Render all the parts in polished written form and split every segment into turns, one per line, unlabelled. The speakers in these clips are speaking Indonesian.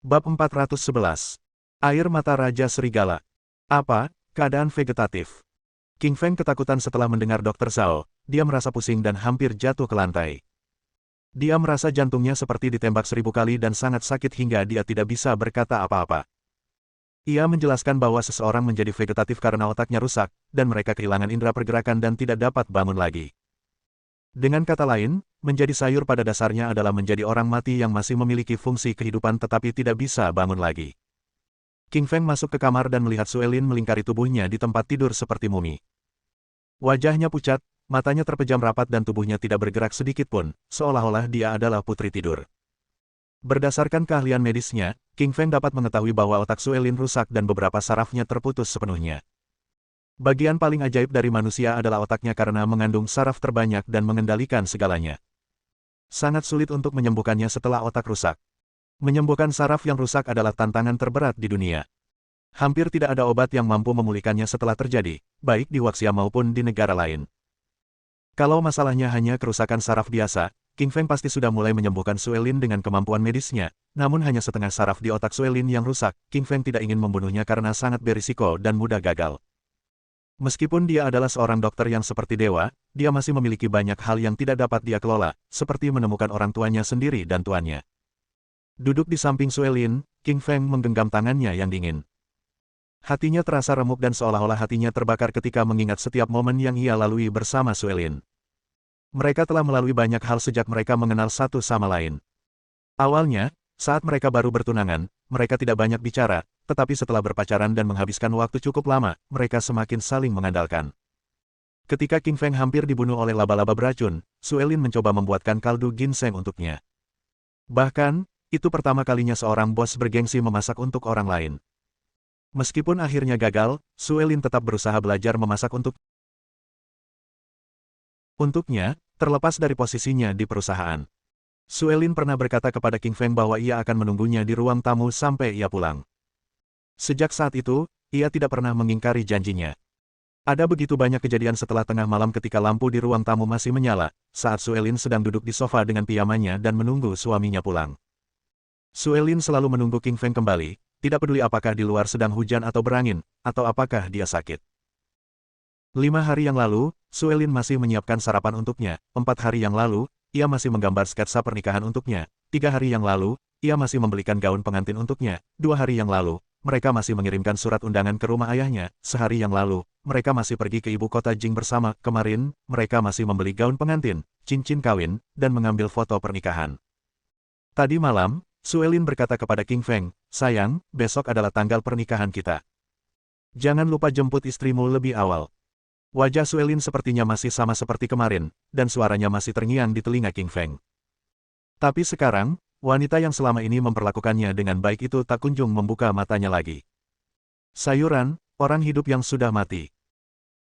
Bab 411. Air mata Raja Serigala. Apa, keadaan vegetatif? King Feng ketakutan setelah mendengar Dr. Zhao. Dia merasa pusing dan hampir jatuh ke lantai. Dia merasa jantungnya seperti ditembak 1000 kali dan sangat sakit hingga dia tidak bisa berkata apa-apa. Ia menjelaskan bahwa seseorang menjadi vegetatif karena otaknya rusak, dan mereka kehilangan indera pergerakan dan tidak dapat bangun lagi. Dengan kata lain, menjadi sayur pada dasarnya adalah menjadi orang mati yang masih memiliki fungsi kehidupan tetapi tidak bisa bangun lagi. King Feng masuk ke kamar dan melihat Suelin melingkari tubuhnya di tempat tidur seperti mumi. Wajahnya pucat, matanya terpejam rapat dan tubuhnya tidak bergerak sedikit pun, seolah-olah dia adalah putri tidur. Berdasarkan keahlian medisnya, King Feng dapat mengetahui bahwa otak Suelin rusak dan beberapa sarafnya terputus sepenuhnya. Bagian paling ajaib dari manusia adalah otaknya karena mengandung saraf terbanyak dan mengendalikan segalanya. Sangat sulit untuk menyembuhkannya setelah otak rusak. Menyembuhkan saraf yang rusak adalah tantangan terberat di dunia. Hampir tidak ada obat yang mampu memulihkannya setelah terjadi, baik di Waxia maupun di negara lain. Kalau masalahnya hanya kerusakan saraf biasa, King Feng pasti sudah mulai menyembuhkan Suelin dengan kemampuan medisnya, namun hanya setengah saraf di otak Suelin yang rusak. King Feng tidak ingin membunuhnya karena sangat berisiko dan mudah gagal. Meskipun dia adalah seorang dokter yang seperti dewa, dia masih memiliki banyak hal yang tidak dapat dia kelola, seperti menemukan orang tuanya sendiri dan tuannya. Duduk di samping Suelin, King Feng menggenggam tangannya yang dingin. Hatinya terasa remuk dan seolah-olah hatinya terbakar ketika mengingat setiap momen yang ia lalui bersama Suelin. Mereka telah melalui banyak hal sejak mereka mengenal satu sama lain. Awalnya, saat mereka baru bertunangan, mereka tidak banyak bicara, tetapi setelah berpacaran dan menghabiskan waktu cukup lama, mereka semakin saling mengandalkan. Ketika King Feng hampir dibunuh oleh laba-laba beracun, Suelin mencoba membuatkan kaldu ginseng untuknya. Bahkan, itu pertama kalinya seorang bos bergengsi memasak untuk orang lain. Meskipun akhirnya gagal, Suelin tetap berusaha belajar memasak untuknya, terlepas dari posisinya di perusahaan. Suelin pernah berkata kepada King Feng bahwa ia akan menunggunya di ruang tamu sampai ia pulang. Sejak saat itu, ia tidak pernah mengingkari janjinya. Ada begitu banyak kejadian setelah tengah malam ketika lampu di ruang tamu masih menyala, saat Suelin sedang duduk di sofa dengan pijamannya dan menunggu suaminya pulang. Suelin selalu menunggu King Feng kembali, tidak peduli apakah di luar sedang hujan atau berangin, atau apakah dia sakit. 5 hari yang lalu, Suelin masih menyiapkan sarapan untuknya. 4 hari yang lalu, ia masih menggambar sketsa pernikahan untuknya. 3 hari yang lalu, ia masih membelikan gaun pengantin untuknya. 2 hari yang lalu, mereka masih mengirimkan surat undangan ke rumah ayahnya. Sehari yang lalu, mereka masih pergi ke ibu kota Jing bersama. Kemarin, mereka masih membeli gaun pengantin, cincin kawin, dan mengambil foto pernikahan. Tadi malam, Suelin berkata kepada King Feng, "Sayang, besok adalah tanggal pernikahan kita. Jangan lupa jemput istrimu lebih awal." Wajah Suelin sepertinya masih sama seperti kemarin, dan suaranya masih terngiang di telinga King Feng. Tapi sekarang, wanita yang selama ini memperlakukannya dengan baik itu tak kunjung membuka matanya lagi. Sayuran, orang hidup yang sudah mati.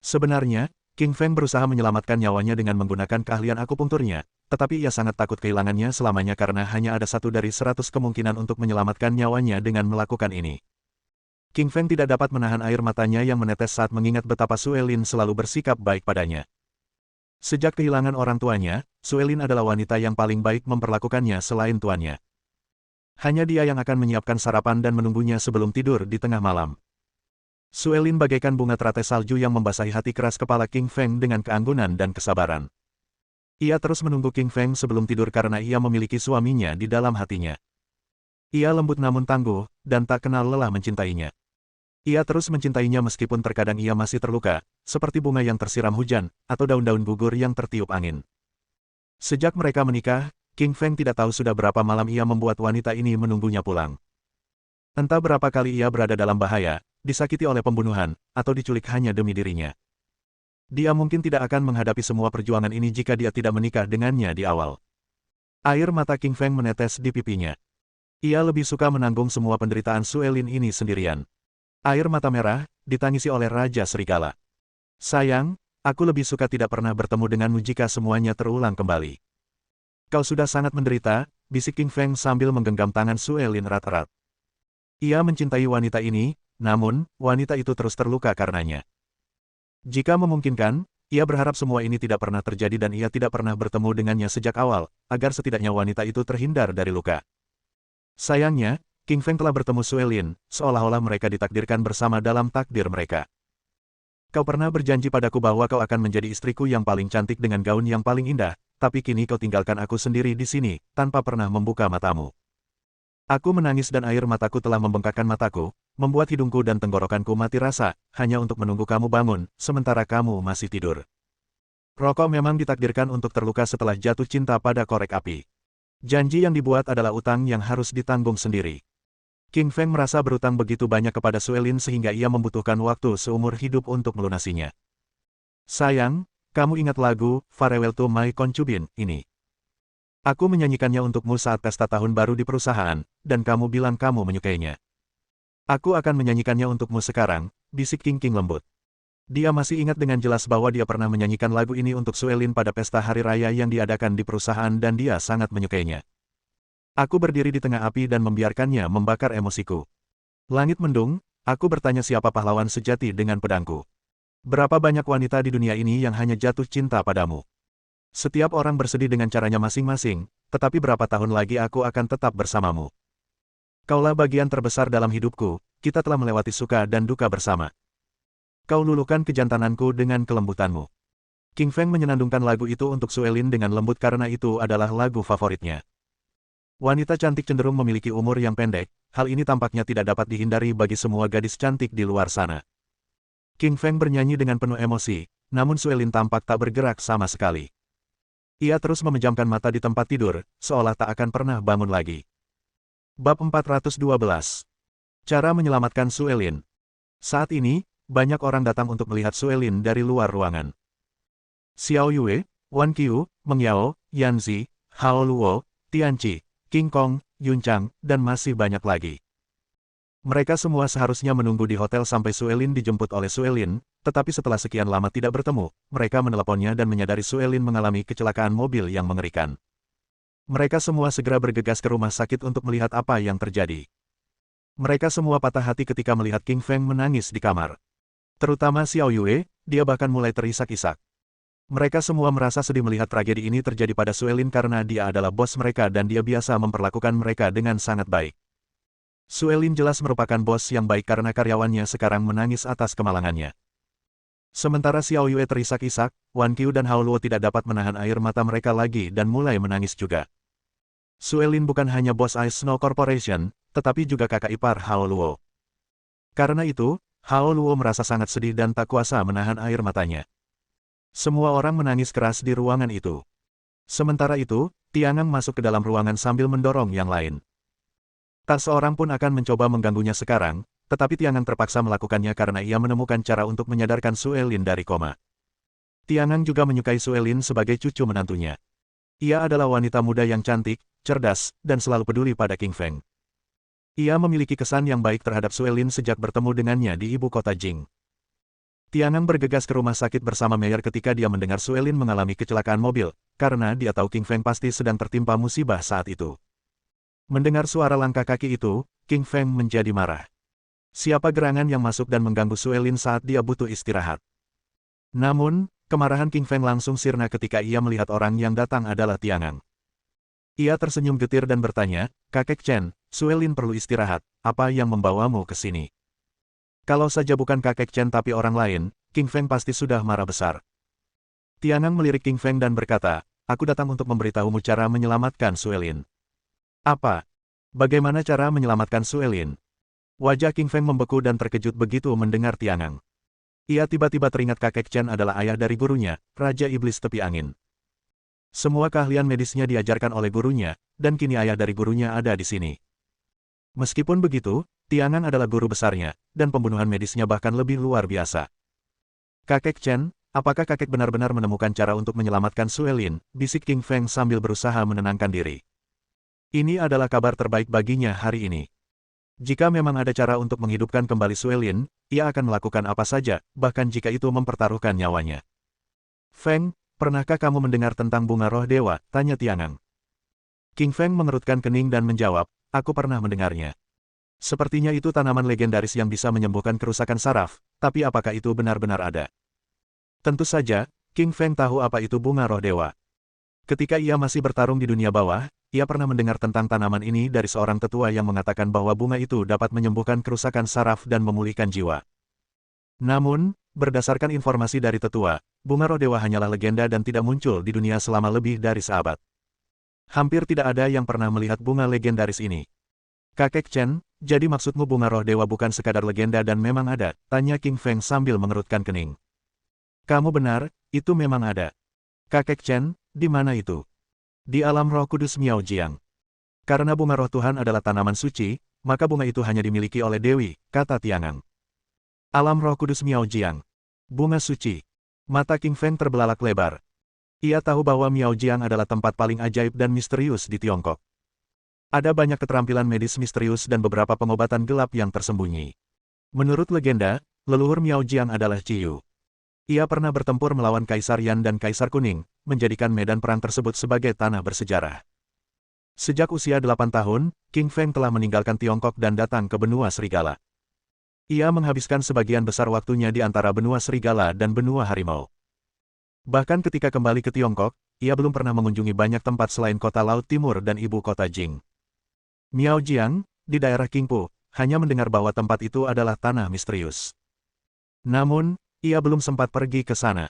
Sebenarnya, King Feng berusaha menyelamatkan nyawanya dengan menggunakan keahlian akupunkturnya, tetapi ia sangat takut kehilangannya selamanya karena hanya ada 1 dari 100 kemungkinan untuk menyelamatkan nyawanya dengan melakukan ini. King Feng tidak dapat menahan air matanya yang menetes saat mengingat betapa Suelin selalu bersikap baik padanya. Sejak kehilangan orang tuanya, Suelin adalah wanita yang paling baik memperlakukannya selain tuannya. Hanya dia yang akan menyiapkan sarapan dan menunggunya sebelum tidur di tengah malam. Suelin bagaikan bunga teratai salju yang membasahi hati keras kepala King Feng dengan keanggunan dan kesabaran. Ia terus menunggu King Feng sebelum tidur karena ia memiliki suaminya di dalam hatinya. Ia lembut namun tangguh, dan tak kenal lelah mencintainya. Ia terus mencintainya meskipun terkadang ia masih terluka, seperti bunga yang tersiram hujan, atau daun-daun gugur yang tertiup angin. Sejak mereka menikah, King Feng tidak tahu sudah berapa malam ia membuat wanita ini menunggunya pulang. Entah berapa kali ia berada dalam bahaya, disakiti oleh pembunuhan, atau diculik hanya demi dirinya. Dia mungkin tidak akan menghadapi semua perjuangan ini jika dia tidak menikah dengannya di awal. Air mata King Feng menetes di pipinya. Ia lebih suka menanggung semua penderitaan Suelin ini sendirian. Air mata merah, ditangisi oleh Raja Serigala. "Sayang, aku lebih suka tidak pernah bertemu denganmu jika semuanya terulang kembali. Kau sudah sangat menderita," bisik King Feng sambil menggenggam tangan Suelin erat-erat. Ia mencintai wanita ini, namun, wanita itu terus terluka karenanya. Jika memungkinkan, ia berharap semua ini tidak pernah terjadi dan ia tidak pernah bertemu dengannya sejak awal, agar setidaknya wanita itu terhindar dari luka. Sayangnya, King Feng telah bertemu Suelin, seolah-olah mereka ditakdirkan bersama dalam takdir mereka. Kau pernah berjanji padaku bahwa kau akan menjadi istriku yang paling cantik dengan gaun yang paling indah, tapi kini kau tinggalkan aku sendiri di sini, tanpa pernah membuka matamu. Aku menangis dan air mataku telah membengkakkan mataku, membuat hidungku dan tenggorokanku mati rasa, hanya untuk menunggu kamu bangun, sementara kamu masih tidur. Rokok memang ditakdirkan untuk terluka setelah jatuh cinta pada korek api. Janji yang dibuat adalah utang yang harus ditanggung sendiri. King Feng merasa berutang begitu banyak kepada Suelin sehingga ia membutuhkan waktu seumur hidup untuk melunasinya. Sayang, kamu ingat lagu, Farewell to My Concubine, ini? Aku menyanyikannya untukmu saat pesta tahun baru di perusahaan, dan kamu bilang kamu menyukainya. Aku akan menyanyikannya untukmu sekarang, bisik King lembut. Dia masih ingat dengan jelas bahwa dia pernah menyanyikan lagu ini untuk Suelin pada pesta hari raya yang diadakan di perusahaan dan dia sangat menyukainya. Aku berdiri di tengah api dan membiarkannya membakar emosiku. Langit mendung, aku bertanya siapa pahlawan sejati dengan pedangku. Berapa banyak wanita di dunia ini yang hanya jatuh cinta padamu? Setiap orang bersedih dengan caranya masing-masing, tetapi berapa tahun lagi aku akan tetap bersamamu. Kaulah bagian terbesar dalam hidupku, kita telah melewati suka dan duka bersama. Kau luluhkan kejantananku dengan kelembutanmu. King Feng menyenandungkan lagu itu untuk Suelin dengan lembut karena itu adalah lagu favoritnya. Wanita cantik cenderung memiliki umur yang pendek, hal ini tampaknya tidak dapat dihindari bagi semua gadis cantik di luar sana. King Feng bernyanyi dengan penuh emosi, namun Suelin tampak tak bergerak sama sekali. Ia terus memejamkan mata di tempat tidur, seolah tak akan pernah bangun lagi. Bab 412. Cara menyelamatkan Suelin. Saat ini, banyak orang datang untuk melihat Suelin dari luar ruangan. Xiao Yue, Wan Qiu, Meng Yao, Yan Zi, Hao Luo, Tian Qi, King Kong, Yun Chang, dan masih banyak lagi. Mereka semua seharusnya menunggu di hotel sampai Suelin dijemput oleh Suelin, tetapi setelah sekian lama tidak bertemu, mereka meneleponnya dan menyadari Suelin mengalami kecelakaan mobil yang mengerikan. Mereka semua segera bergegas ke rumah sakit untuk melihat apa yang terjadi. Mereka semua patah hati ketika melihat King Feng menangis di kamar. Terutama Xiao Yue, dia bahkan mulai terisak-isak. Mereka semua merasa sedih melihat tragedi ini terjadi pada Suelin karena dia adalah bos mereka dan dia biasa memperlakukan mereka dengan sangat baik. Suelin jelas merupakan bos yang baik karena karyawannya sekarang menangis atas kemalangannya. Sementara Xiao Yue terisak-isak, Wan Qiu dan Hao Luo tidak dapat menahan air mata mereka lagi dan mulai menangis juga. Suelin bukan hanya bos Ice Snow Corporation, tetapi juga kakak ipar Hao Luo. Karena itu, Hao Luo merasa sangat sedih dan tak kuasa menahan air matanya. Semua orang menangis keras di ruangan itu. Sementara itu, Tiangang masuk ke dalam ruangan sambil mendorong yang lain. Tak seorang pun akan mencoba mengganggunya sekarang, tetapi Tiangang terpaksa melakukannya karena ia menemukan cara untuk menyadarkan Suelin dari koma. Tiangang juga menyukai Suelin sebagai cucu menantunya. Ia adalah wanita muda yang cantik, cerdas, dan selalu peduli pada King Feng. Ia memiliki kesan yang baik terhadap Suelin sejak bertemu dengannya di ibu kota Jing. Tiangang bergegas ke rumah sakit bersama Meyer ketika dia mendengar Suelin mengalami kecelakaan mobil, karena dia tahu King Feng pasti sedang tertimpa musibah saat itu. Mendengar suara langkah kaki itu, King Feng menjadi marah. Siapa gerangan yang masuk dan mengganggu Suelin saat dia butuh istirahat? Namun, kemarahan King Feng langsung sirna ketika ia melihat orang yang datang adalah Tiangang. Ia tersenyum getir dan bertanya, "Kakek Chen, Suelin perlu istirahat, apa yang membawamu ke sini?" Kalau saja bukan kakek Chen tapi orang lain, King Feng pasti sudah marah besar. Tiangang melirik King Feng dan berkata, "Aku datang untuk memberitahumu cara menyelamatkan Suelin." "Apa? Bagaimana cara menyelamatkan Suelin?" Wajah King Feng membeku dan terkejut begitu mendengar Tiangang. Ia tiba-tiba teringat kakek Chen adalah ayah dari gurunya, Raja Iblis Tepi Angin. Semua keahlian medisnya diajarkan oleh gurunya, dan kini ayah dari gurunya ada di sini. Meskipun begitu, Tiangang adalah guru besarnya, dan pembunuhan medisnya bahkan lebih luar biasa. "Kakek Chen, apakah kakek benar-benar menemukan cara untuk menyelamatkan Suelin?" bisik King Feng sambil berusaha menenangkan diri. Ini adalah kabar terbaik baginya hari ini. Jika memang ada cara untuk menghidupkan kembali Suelin, ia akan melakukan apa saja, bahkan jika itu mempertaruhkan nyawanya. "Feng, pernahkah kamu mendengar tentang bunga roh dewa?" tanya Tiangang. King Feng mengerutkan kening dan menjawab, "Aku pernah mendengarnya. Sepertinya itu tanaman legendaris yang bisa menyembuhkan kerusakan saraf, tapi apakah itu benar-benar ada?" Tentu saja, King Feng tahu apa itu bunga roh dewa. Ketika ia masih bertarung di dunia bawah, ia pernah mendengar tentang tanaman ini dari seorang tetua yang mengatakan bahwa bunga itu dapat menyembuhkan kerusakan saraf dan memulihkan jiwa. Namun, berdasarkan informasi dari tetua, bunga roh dewa hanyalah legenda dan tidak muncul di dunia selama lebih dari seabad. Hampir tidak ada yang pernah melihat bunga legendaris ini. Kakek Chen, jadi maksudmu bunga roh dewa bukan sekadar legenda dan memang ada? Tanya King Feng sambil mengerutkan kening. Kamu benar, itu memang ada. Kakek Chen, di mana itu? Di alam roh kudus Miaojiang. Karena bunga roh Tuhan adalah tanaman suci, maka bunga itu hanya dimiliki oleh Dewi, kata Tiangang. Alam roh kudus Miaojiang. Bunga suci. Mata King Feng terbelalak lebar. Ia tahu bahwa Miaojiang adalah tempat paling ajaib dan misterius di Tiongkok. Ada banyak keterampilan medis misterius dan beberapa pengobatan gelap yang tersembunyi. Menurut legenda, leluhur Miaojiang adalah Ciyu. Ia pernah bertempur melawan Kaisar Yan dan Kaisar Kuning, menjadikan medan perang tersebut sebagai tanah bersejarah. Sejak usia 8 tahun, King Feng telah meninggalkan Tiongkok dan datang ke benua Serigala. Ia menghabiskan sebagian besar waktunya di antara benua Serigala dan benua Harimau. Bahkan ketika kembali ke Tiongkok, ia belum pernah mengunjungi banyak tempat selain kota Laut Timur dan ibu kota Jing. Miaojiang, di daerah Qingpu, hanya mendengar bahwa tempat itu adalah tanah misterius. Namun, ia belum sempat pergi ke sana.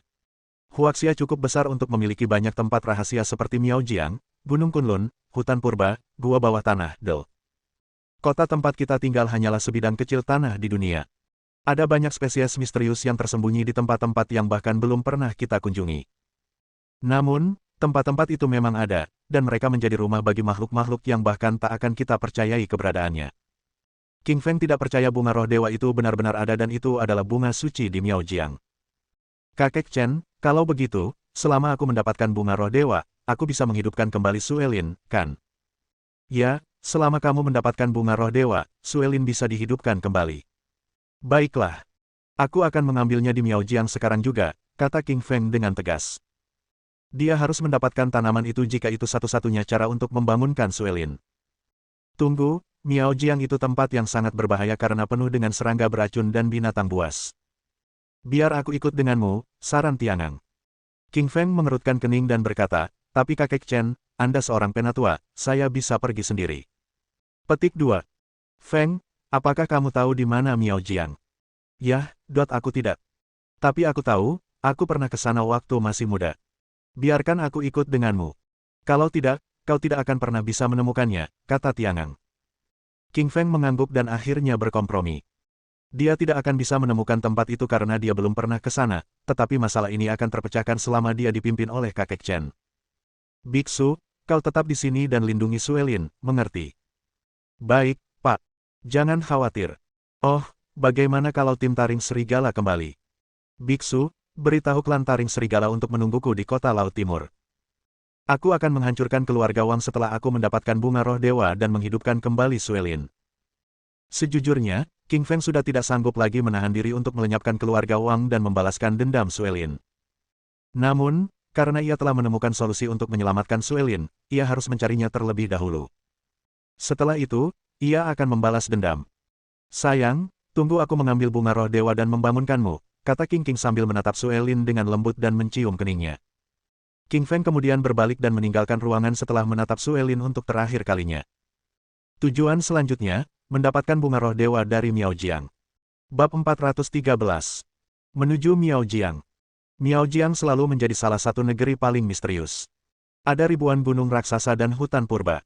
Huaxia cukup besar untuk memiliki banyak tempat rahasia seperti Miaojiang, Gunung Kunlun, hutan purba, gua bawah tanah, Del. Kota tempat kita tinggal hanyalah sebidang kecil tanah di dunia. Ada banyak spesies misterius yang tersembunyi di tempat-tempat yang bahkan belum pernah kita kunjungi. Namun, tempat-tempat itu memang ada, dan mereka menjadi rumah bagi makhluk-makhluk yang bahkan tak akan kita percayai keberadaannya. King Feng tidak percaya bunga roh dewa itu benar-benar ada dan itu adalah bunga suci di Miaojiang. Kakek Chen, kalau begitu, selama aku mendapatkan bunga roh dewa, aku bisa menghidupkan kembali Suelin, kan? Ya, selama kamu mendapatkan bunga roh dewa, Suelin bisa dihidupkan kembali. Baiklah. Aku akan mengambilnya di Miaojiang sekarang juga, kata King Feng dengan tegas. Dia harus mendapatkan tanaman itu jika itu satu-satunya cara untuk membangunkan Suelin. Tunggu, Miaojiang itu tempat yang sangat berbahaya karena penuh dengan serangga beracun dan binatang buas. Biar aku ikut denganmu, saran Tiangang. King Feng mengerutkan kening dan berkata, tapi kakek Chen, Anda seorang penatua, saya bisa pergi sendiri. Petik 2. Feng, apakah kamu tahu di mana Miaojiang? Yah, aku tidak. Tapi aku tahu, aku pernah ke sana waktu masih muda. Biarkan aku ikut denganmu. Kalau tidak, kau tidak akan pernah bisa menemukannya, kata Tiangang. King Feng mengangguk dan akhirnya berkompromi. Dia tidak akan bisa menemukan tempat itu karena dia belum pernah ke sana, tetapi masalah ini akan terpecahkan selama dia dipimpin oleh kakek Chen. Biksu, kau tetap di sini dan lindungi Suelin, mengerti? Baik, Pak. Jangan khawatir. Oh, bagaimana kalau tim Taring Serigala kembali? Biksu, beritahu klan Taring Serigala untuk menungguku di kota Laut Timur. Aku akan menghancurkan keluarga Wang setelah aku mendapatkan bunga roh dewa dan menghidupkan kembali Suelin. Sejujurnya, King Feng sudah tidak sanggup lagi menahan diri untuk melenyapkan keluarga Wang dan membalaskan dendam Suelin. Namun, karena ia telah menemukan solusi untuk menyelamatkan Suelin, ia harus mencarinya terlebih dahulu. Setelah itu, ia akan membalas dendam. Sayang, tunggu aku mengambil bunga roh dewa dan membangunkanmu, kata King sambil menatap Suelin dengan lembut dan mencium keningnya. King Feng kemudian berbalik dan meninggalkan ruangan setelah menatap Suelin untuk terakhir kalinya. Tujuan selanjutnya, mendapatkan bunga roh dewa dari Miaojiang. Bab 413. Menuju Miaojiang. Miaojiang selalu menjadi salah satu negeri paling misterius. Ada ribuan gunung raksasa dan hutan purba.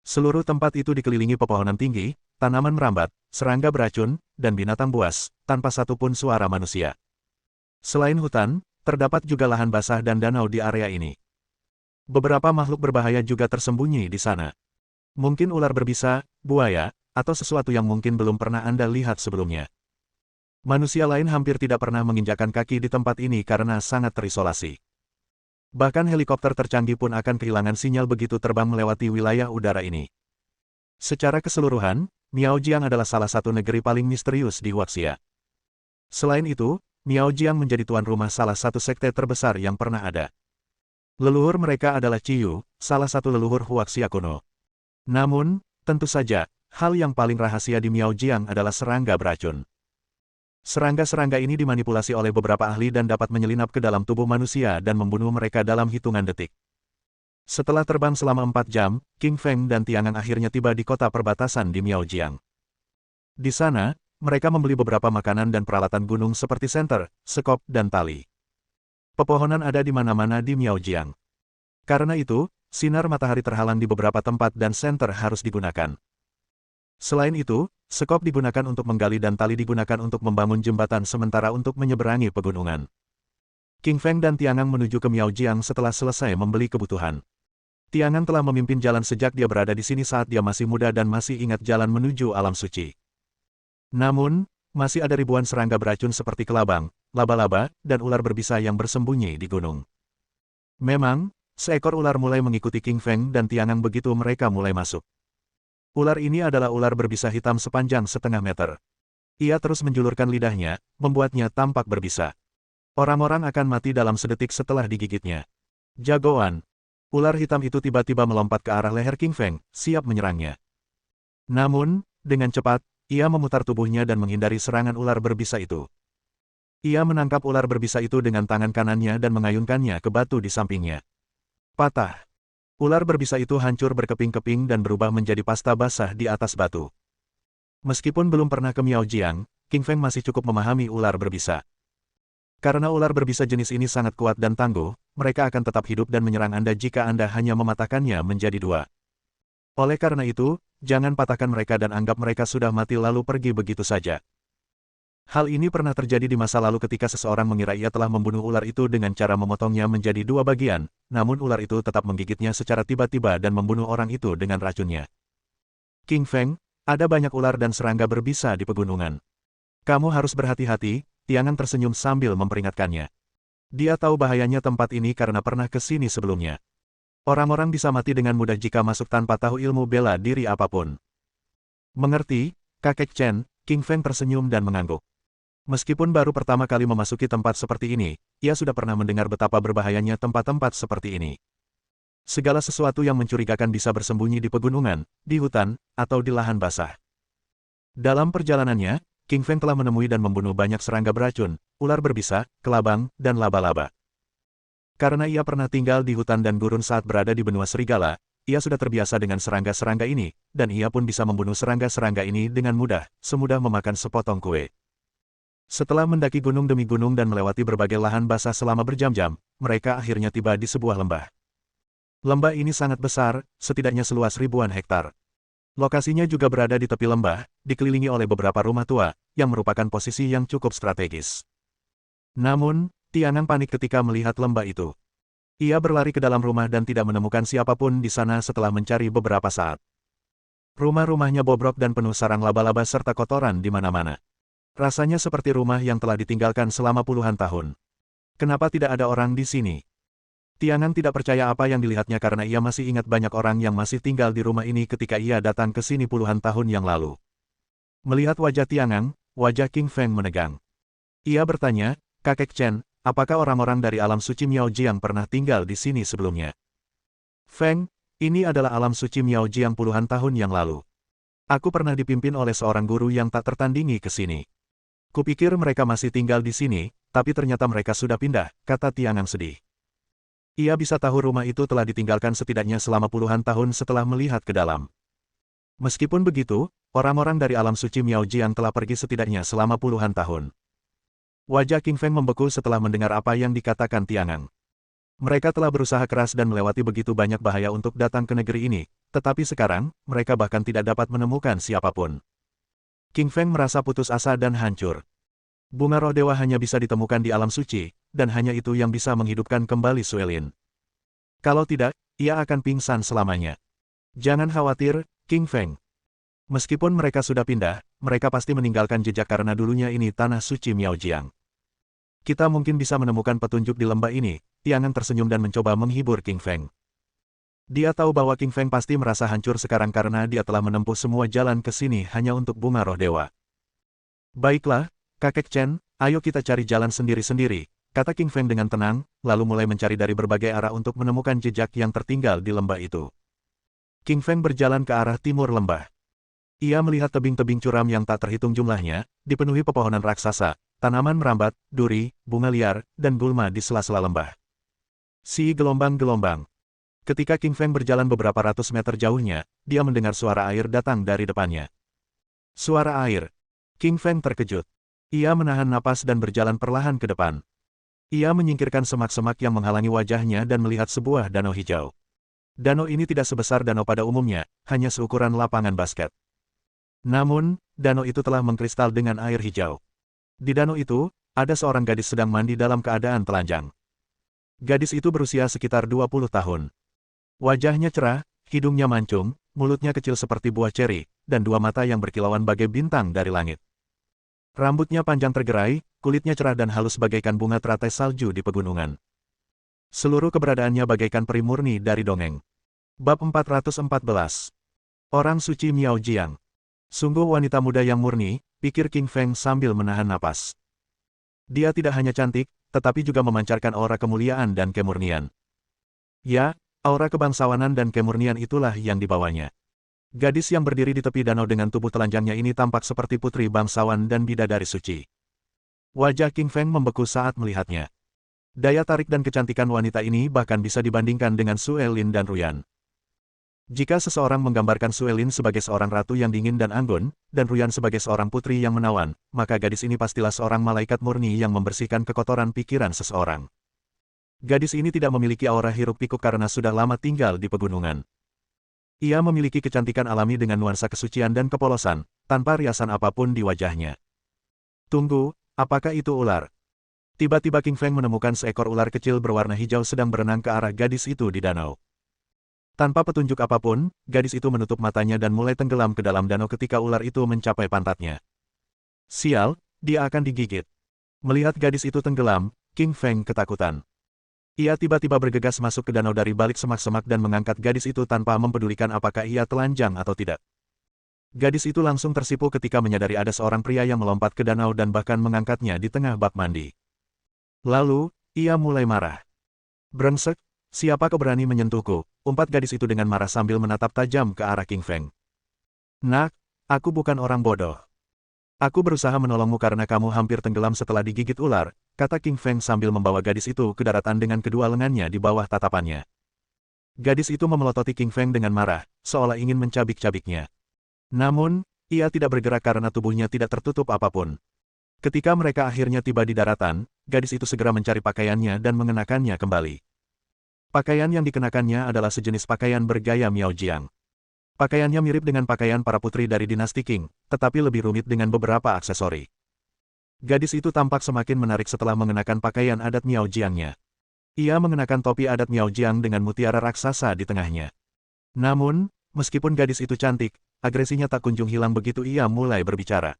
Seluruh tempat itu dikelilingi pepohonan tinggi, tanaman merambat, serangga beracun, dan binatang buas, tanpa satupun suara manusia. Selain hutan, terdapat juga lahan basah dan danau di area ini. Beberapa makhluk berbahaya juga tersembunyi di sana. Mungkin ular berbisa, buaya, atau sesuatu yang mungkin belum pernah Anda lihat sebelumnya. Manusia lain hampir tidak pernah menginjakkan kaki di tempat ini karena sangat terisolasi. Bahkan helikopter tercanggih pun akan kehilangan sinyal begitu terbang melewati wilayah udara ini. Secara keseluruhan, Miaojiang adalah salah satu negeri paling misterius di Huaxia. Selain itu, Miaojiang menjadi tuan rumah salah satu sekte terbesar yang pernah ada. Leluhur mereka adalah Ciyu, salah satu leluhur Huaxia kuno. Namun, tentu saja, hal yang paling rahasia di Miaojiang adalah serangga beracun. Serangga-serangga ini dimanipulasi oleh beberapa ahli dan dapat menyelinap ke dalam tubuh manusia dan membunuh mereka dalam hitungan detik. Setelah terbang selama 4 jam, King Feng dan Tiangang akhirnya tiba di kota perbatasan di Miaojiang. Di sana, mereka membeli beberapa makanan dan peralatan gunung seperti senter, sekop, dan tali. Pepohonan ada di mana-mana di Miaojiang. Karena itu, sinar matahari terhalang di beberapa tempat dan senter harus digunakan. Selain itu, sekop digunakan untuk menggali dan tali digunakan untuk membangun jembatan sementara untuk menyeberangi pegunungan. King Feng dan Tiangang menuju ke Miaojiang setelah selesai membeli kebutuhan. Tiangang telah memimpin jalan sejak dia berada di sini saat dia masih muda dan masih ingat jalan menuju alam suci. Namun, masih ada ribuan serangga beracun seperti kelabang, laba-laba, dan ular berbisa yang bersembunyi di gunung. Memang, seekor ular mulai mengikuti King Feng dan Tiangang begitu mereka mulai masuk. Ular ini adalah ular berbisa hitam sepanjang setengah meter. Ia terus menjulurkan lidahnya, membuatnya tampak berbisa. Orang-orang akan mati dalam sedetik setelah digigitnya. Jagoan! Ular hitam itu tiba-tiba melompat ke arah leher King Feng, siap menyerangnya. Namun, dengan cepat, ia memutar tubuhnya dan menghindari serangan ular berbisa itu. Ia menangkap ular berbisa itu dengan tangan kanannya dan mengayunkannya ke batu di sampingnya. Patah! Ular berbisa itu hancur berkeping-keping dan berubah menjadi pasta basah di atas batu. Meskipun belum pernah ke Miaojiang, King Feng masih cukup memahami ular berbisa. Karena ular berbisa jenis ini sangat kuat dan tangguh, mereka akan tetap hidup dan menyerang Anda jika Anda hanya mematahkannya menjadi 2. Oleh karena itu, jangan patahkan mereka dan anggap mereka sudah mati lalu pergi begitu saja. Hal ini pernah terjadi di masa lalu ketika seseorang mengira ia telah membunuh ular itu dengan cara memotongnya menjadi 2 bagian, namun ular itu tetap menggigitnya secara tiba-tiba dan membunuh orang itu dengan racunnya. King Feng, ada banyak ular dan serangga berbisa di pegunungan. Kamu harus berhati-hati, Tiangang tersenyum sambil memperingatkannya. Dia tahu bahayanya tempat ini karena pernah ke sini sebelumnya. Orang-orang bisa mati dengan mudah jika masuk tanpa tahu ilmu bela diri apapun. Mengerti, kakek Chen, King Feng tersenyum dan mengangguk. Meskipun baru pertama kali memasuki tempat seperti ini, ia sudah pernah mendengar betapa berbahayanya tempat-tempat seperti ini. Segala sesuatu yang mencurigakan bisa bersembunyi di pegunungan, di hutan, atau di lahan basah. Dalam perjalanannya, King Feng telah menemui dan membunuh banyak serangga beracun, ular berbisa, kelabang, dan laba-laba. Karena ia pernah tinggal di hutan dan gurun saat berada di benua serigala, ia sudah terbiasa dengan serangga-serangga ini, dan ia pun bisa membunuh serangga-serangga ini dengan mudah, semudah memakan sepotong kue. Setelah mendaki gunung demi gunung dan melewati berbagai lahan basah selama berjam-jam, mereka akhirnya tiba di sebuah lembah. Lembah ini sangat besar, setidaknya seluas ribuan hektar. Lokasinya juga berada di tepi lembah, dikelilingi oleh beberapa rumah tua, yang merupakan posisi yang cukup strategis. Namun, Tiangang panik ketika melihat lembah itu. Ia berlari ke dalam rumah dan tidak menemukan siapapun di sana setelah mencari beberapa saat. Rumah-rumahnya bobrok dan penuh sarang laba-laba serta kotoran di mana-mana. Rasanya seperti rumah yang telah ditinggalkan selama puluhan tahun. Kenapa tidak ada orang di sini? Tiangang tidak percaya apa yang dilihatnya karena ia masih ingat banyak orang yang masih tinggal di rumah ini ketika ia datang ke sini puluhan tahun yang lalu. Melihat wajah Tiangang, wajah King Feng menegang. Ia bertanya, kakek Chen, apakah orang-orang dari alam suci Miaojiang pernah tinggal di sini sebelumnya? Feng, ini adalah alam suci Miaojiang puluhan tahun yang lalu. Aku pernah dipimpin oleh seorang guru yang tak tertandingi ke sini. Kupikir mereka masih tinggal di sini, tapi ternyata mereka sudah pindah, kata Tiangang sedih. Ia bisa tahu rumah itu telah ditinggalkan setidaknya selama puluhan tahun setelah melihat ke dalam. Meskipun begitu, orang-orang dari alam suci Miaojiang telah pergi setidaknya selama puluhan tahun. Wajah King Feng membeku setelah mendengar apa yang dikatakan Tiangang. Mereka telah berusaha keras dan melewati begitu banyak bahaya untuk datang ke negeri ini, tetapi sekarang, mereka bahkan tidak dapat menemukan siapapun. King Feng merasa putus asa dan hancur. Bunga roh dewa hanya bisa ditemukan di alam suci, dan hanya itu yang bisa menghidupkan kembali Suelin. Kalau tidak, ia akan pingsan selamanya. Jangan khawatir, King Feng. Meskipun mereka sudah pindah, mereka pasti meninggalkan jejak karena dulunya ini tanah suci Miaojiang. Kita mungkin bisa menemukan petunjuk di lembah ini, Tiangang tersenyum dan mencoba menghibur King Feng. Dia tahu bahwa King Feng pasti merasa hancur sekarang karena dia telah menempuh semua jalan ke sini hanya untuk bunga roh dewa. Baiklah, kakek Chen, ayo kita cari jalan sendiri-sendiri, kata King Feng dengan tenang, lalu mulai mencari dari berbagai arah untuk menemukan jejak yang tertinggal di lembah itu. King Feng berjalan ke arah timur lembah. Ia melihat tebing-tebing curam yang tak terhitung jumlahnya, dipenuhi pepohonan raksasa, tanaman merambat, duri, bunga liar, dan gulma di sela-sela lembah. Si gelombang-gelombang. Ketika King Feng berjalan beberapa ratus meter jauhnya, dia mendengar suara air datang dari depannya. Suara air. King Feng terkejut. Ia menahan napas dan berjalan perlahan ke depan. Ia menyingkirkan semak-semak yang menghalangi wajahnya dan melihat sebuah danau hijau. Danau ini tidak sebesar danau pada umumnya, hanya seukuran lapangan basket. Namun, danau itu telah mengkristal dengan air hijau. Di danau itu, ada seorang gadis sedang mandi dalam keadaan telanjang. Gadis itu berusia sekitar 20 tahun. Wajahnya cerah, hidungnya mancung, mulutnya kecil seperti buah ceri, dan dua mata yang berkilauan bagai bintang dari langit. Rambutnya panjang tergerai, kulitnya cerah dan halus bagaikan bunga teratai salju di pegunungan. Seluruh keberadaannya bagaikan peri murni dari dongeng. Bab 414. Orang suci Miao Jiang. Sungguh wanita muda yang murni, pikir King Feng sambil menahan napas. Dia tidak hanya cantik, tetapi juga memancarkan aura kemuliaan dan kemurnian. Ya, aura kebangsawanan dan kemurnian itulah yang dibawanya. Gadis yang berdiri di tepi danau dengan tubuh telanjangnya ini tampak seperti putri bangsawan dan bidadari suci. Wajah King Feng membeku saat melihatnya. Daya tarik dan kecantikan wanita ini bahkan bisa dibandingkan dengan Sue Lin dan Ruyan. Jika seseorang menggambarkan Sue Lin sebagai seorang ratu yang dingin dan anggun, dan Ruyan sebagai seorang putri yang menawan, maka gadis ini pastilah seorang malaikat murni yang membersihkan kekotoran pikiran seseorang. Gadis ini tidak memiliki aura hiruk-pikuk karena sudah lama tinggal di pegunungan. Ia memiliki kecantikan alami dengan nuansa kesucian dan kepolosan, tanpa riasan apapun di wajahnya. Tunggu, apakah itu ular? Tiba-tiba King Feng menemukan seekor ular kecil berwarna hijau sedang berenang ke arah gadis itu di danau. Tanpa petunjuk apapun, gadis itu menutup matanya dan mulai tenggelam ke dalam danau ketika ular itu mencapai pantatnya. Sial, dia akan digigit. Melihat gadis itu tenggelam, King Feng ketakutan. Ia tiba-tiba bergegas masuk ke danau dari balik semak-semak dan mengangkat gadis itu tanpa mempedulikan apakah ia telanjang atau tidak. Gadis itu langsung tersipu ketika menyadari ada seorang pria yang melompat ke danau dan bahkan mengangkatnya di tengah bak mandi. Lalu, ia mulai marah. Brengsek, siapa kau berani menyentuhku? Umpat gadis itu dengan marah sambil menatap tajam ke arah King Feng. Nak, aku bukan orang bodoh. Aku berusaha menolongmu karena kamu hampir tenggelam setelah digigit ular, kata King Feng sambil membawa gadis itu ke daratan dengan kedua lengannya di bawah tatapannya. Gadis itu memelototi King Feng dengan marah, seolah ingin mencabik-cabiknya. Namun, ia tidak bergerak karena tubuhnya tidak tertutup apapun. Ketika mereka akhirnya tiba di daratan, gadis itu segera mencari pakaiannya dan mengenakannya kembali. Pakaian yang dikenakannya adalah sejenis pakaian bergaya Miao Jiang. Pakaiannya mirip dengan pakaian para putri dari dinasti Qing, tetapi lebih rumit dengan beberapa aksesori. Gadis itu tampak semakin menarik setelah mengenakan pakaian adat Miao Jiangnya. Ia mengenakan topi adat Miao Jiang dengan mutiara raksasa di tengahnya. Namun, meskipun gadis itu cantik, agresinya tak kunjung hilang begitu ia mulai berbicara.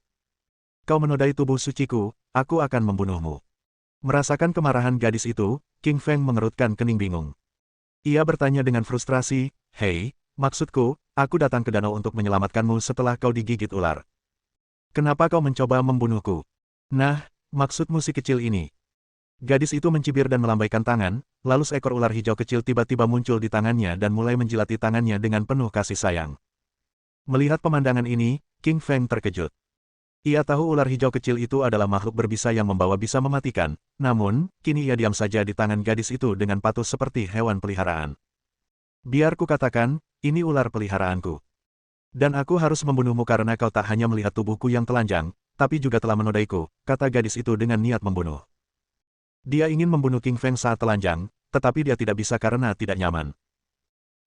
Kau menodai tubuh suciku, aku akan membunuhmu. Merasakan kemarahan gadis itu, King Feng mengerutkan kening bingung. Ia bertanya dengan frustrasi, "Hei, maksudku, aku datang ke danau untuk menyelamatkanmu setelah kau digigit ular. Kenapa kau mencoba membunuhku? Nah, maksudmu si kecil ini." Gadis itu mencibir dan melambaikan tangan, lalu seekor ular hijau kecil tiba-tiba muncul di tangannya dan mulai menjilati tangannya dengan penuh kasih sayang. Melihat pemandangan ini, King Feng terkejut. Ia tahu ular hijau kecil itu adalah makhluk berbisa yang membawa bisa mematikan, namun, kini ia diam saja di tangan gadis itu dengan patuh seperti hewan peliharaan. Biar ku katakan, ini ular peliharaanku. Dan aku harus membunuhmu karena kau tak hanya melihat tubuhku yang telanjang, tapi juga telah menodaiku, kata gadis itu dengan niat membunuh. Dia ingin membunuh King Feng saat telanjang, tetapi dia tidak bisa karena tidak nyaman.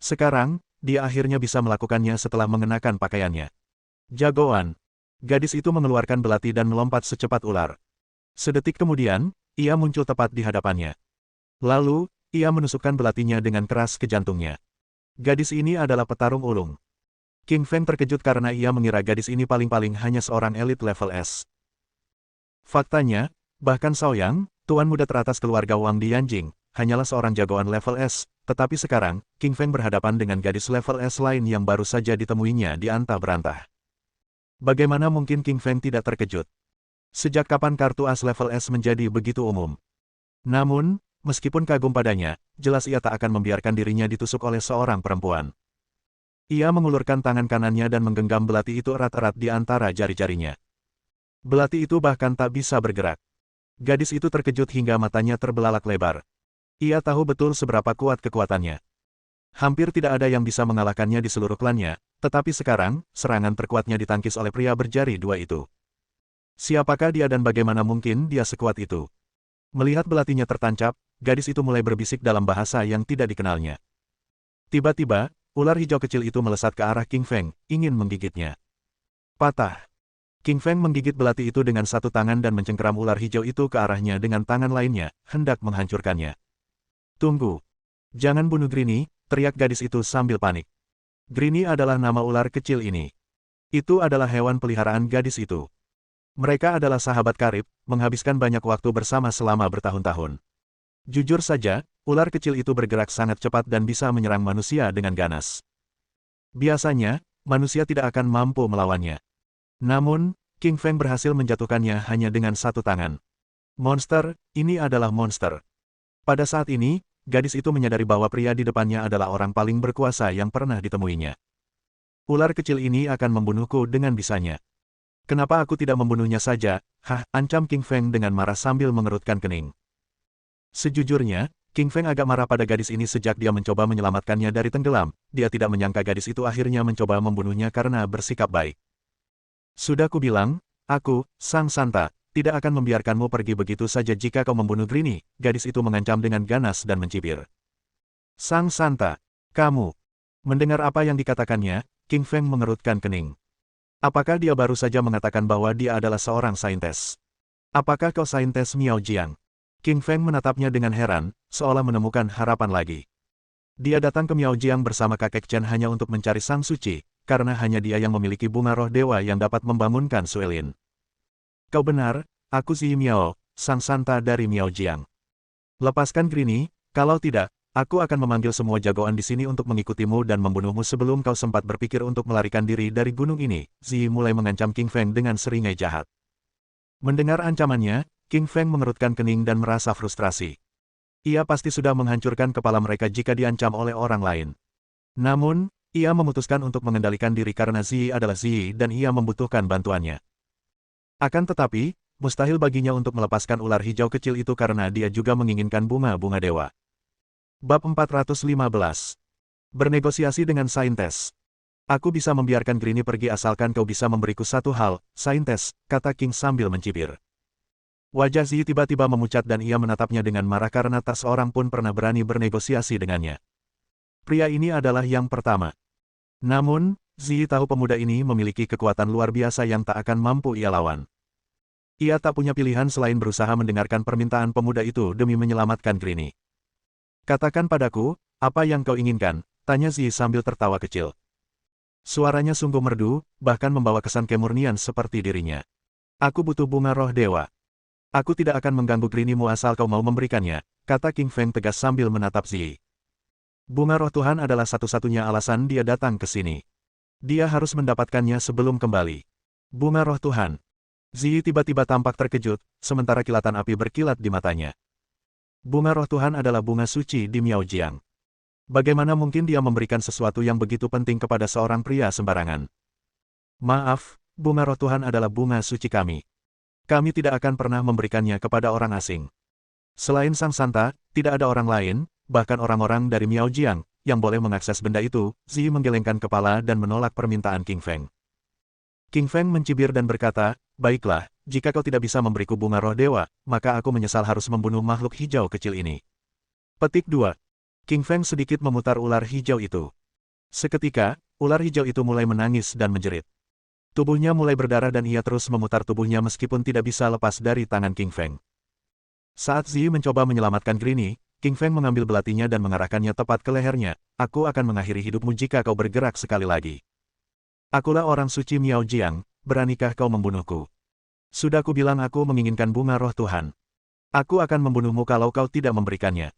Sekarang, dia akhirnya bisa melakukannya setelah mengenakan pakaiannya. Jagoan. Gadis itu mengeluarkan belati dan melompat secepat ular. Sedetik kemudian, ia muncul tepat di hadapannya. Lalu, ia menusukkan belatinya dengan keras ke jantungnya. Gadis ini adalah petarung ulung. King Feng terkejut karena ia mengira gadis ini paling-paling hanya seorang elit level S. Faktanya, bahkan Shaoyang, tuan muda teratas keluarga Wang di Yanjing, hanyalah seorang jagoan level S, tetapi sekarang, King Feng berhadapan dengan gadis level S lain yang baru saja ditemuinya di antah berantah. Bagaimana mungkin King Feng tidak terkejut? Sejak kapan kartu as level S menjadi begitu umum? Namun, meskipun kagum padanya, jelas ia tak akan membiarkan dirinya ditusuk oleh seorang perempuan. Ia mengulurkan tangan kanannya dan menggenggam belati itu erat-erat di antara jari-jarinya. Belati itu bahkan tak bisa bergerak. Gadis itu terkejut hingga matanya terbelalak lebar. Ia tahu betul seberapa kuat kekuatannya. Hampir tidak ada yang bisa mengalahkannya di seluruh klannya, tetapi sekarang, serangan terkuatnya ditangkis oleh pria berjari dua itu. Siapakah dia dan bagaimana mungkin dia sekuat itu? Melihat belatinya tertancap, gadis itu mulai berbisik dalam bahasa yang tidak dikenalnya. Tiba-tiba, ular hijau kecil itu melesat ke arah King Feng, ingin menggigitnya. Patah. King Feng menggigit belati itu dengan satu tangan dan mencengkeram ular hijau itu ke arahnya dengan tangan lainnya, hendak menghancurkannya. Tunggu. Jangan bunuh Greenie, teriak gadis itu sambil panik. Greenie adalah nama ular kecil ini. Itu adalah hewan peliharaan gadis itu. Mereka adalah sahabat karib, menghabiskan banyak waktu bersama selama bertahun-tahun. Jujur saja, ular kecil itu bergerak sangat cepat dan bisa menyerang manusia dengan ganas. Biasanya, manusia tidak akan mampu melawannya. Namun, King Feng berhasil menjatuhkannya hanya dengan satu tangan. Monster, ini adalah monster. Pada saat ini, gadis itu menyadari bahwa pria di depannya adalah orang paling berkuasa yang pernah ditemuinya. Ular kecil ini akan membunuhku dengan bisanya. Kenapa aku tidak membunuhnya saja? Hah, ancam King Feng dengan marah sambil mengerutkan kening. Sejujurnya, King Feng agak marah pada gadis ini sejak dia mencoba menyelamatkannya dari tenggelam. Dia tidak menyangka gadis itu akhirnya mencoba membunuhnya karena bersikap baik. Sudah kubilang, aku, Sang Santa, tidak akan membiarkanmu pergi begitu saja jika kau membunuh Greenie, gadis itu mengancam dengan ganas dan mencibir. Sang Santa, kamu. Mendengar apa yang dikatakannya, King Feng mengerutkan kening. Apakah dia baru saja mengatakan bahwa dia adalah seorang saintes? Apakah kau saintes Miao Jiang? King Feng menatapnya dengan heran, seolah menemukan harapan lagi. Dia datang ke Miao Jiang bersama kakek Chen hanya untuk mencari Sang Suci, karena hanya dia yang memiliki bunga roh dewa yang dapat membangunkan Suelin. Kau benar, aku Zi Miao, Sang Santa dari Miao Jiang. Lepaskan Greenie, kalau tidak, aku akan memanggil semua jagoan di sini untuk mengikutimu dan membunuhmu sebelum kau sempat berpikir untuk melarikan diri dari gunung ini. Zi mulai mengancam King Feng dengan seringai jahat. Mendengar ancamannya, King Feng mengerutkan kening dan merasa frustrasi. Ia pasti sudah menghancurkan kepala mereka jika diancam oleh orang lain. Namun, ia memutuskan untuk mengendalikan diri karena Zi adalah Zi dan ia membutuhkan bantuannya. Akan tetapi, mustahil baginya untuk melepaskan ular hijau kecil itu karena dia juga menginginkan bunga-bunga dewa. Bab 415. Bernegosiasi dengan saintes. Aku bisa membiarkan Greenie pergi asalkan kau bisa memberiku satu hal, saintes, kata King sambil mencibir. Wajah Zi tiba-tiba memucat dan ia menatapnya dengan marah karena tak seorang pun pernah berani bernegosiasi dengannya. Pria ini adalah yang pertama. Namun, Zi tahu pemuda ini memiliki kekuatan luar biasa yang tak akan mampu ia lawan. Ia tak punya pilihan selain berusaha mendengarkan permintaan pemuda itu demi menyelamatkan Greenie. Katakan padaku, apa yang kau inginkan, tanya Zi sambil tertawa kecil. Suaranya sungguh merdu, bahkan membawa kesan kemurnian seperti dirinya. Aku butuh bunga roh dewa. Aku tidak akan mengganggu Greenie-mu asal kau mau memberikannya, kata King Feng tegas sambil menatap Zi. Bunga roh Tuhan adalah satu-satunya alasan dia datang ke sini. Dia harus mendapatkannya sebelum kembali. Bunga roh Tuhan. Zi tiba-tiba tampak terkejut, sementara kilatan api berkilat di matanya. Bunga roh Tuhan adalah bunga suci di Miao Jiang. Bagaimana mungkin dia memberikan sesuatu yang begitu penting kepada seorang pria sembarangan? Maaf, bunga roh Tuhan adalah bunga suci kami. Kami tidak akan pernah memberikannya kepada orang asing. Selain Sang Santa, tidak ada orang lain, bahkan orang-orang dari Miao Jiang, yang boleh mengakses benda itu. Zi menggelengkan kepala dan menolak permintaan King Feng. King Feng mencibir dan berkata, baiklah, jika kau tidak bisa memberiku bunga roh dewa, maka aku menyesal harus membunuh makhluk hijau kecil ini. Petik 2. King Feng sedikit memutar ular hijau itu. Seketika, ular hijau itu mulai menangis dan menjerit. Tubuhnya mulai berdarah dan ia terus memutar tubuhnya meskipun tidak bisa lepas dari tangan King Feng. Saat Zi mencoba menyelamatkan Greenie, King Feng mengambil belatinya dan mengarahkannya tepat ke lehernya. Aku akan mengakhiri hidupmu jika kau bergerak sekali lagi. Akulah orang suci Miao Jiang, beranikah kau membunuhku? Sudah kubilang aku menginginkan bunga roh Tuhan. Aku akan membunuhmu kalau kau tidak memberikannya.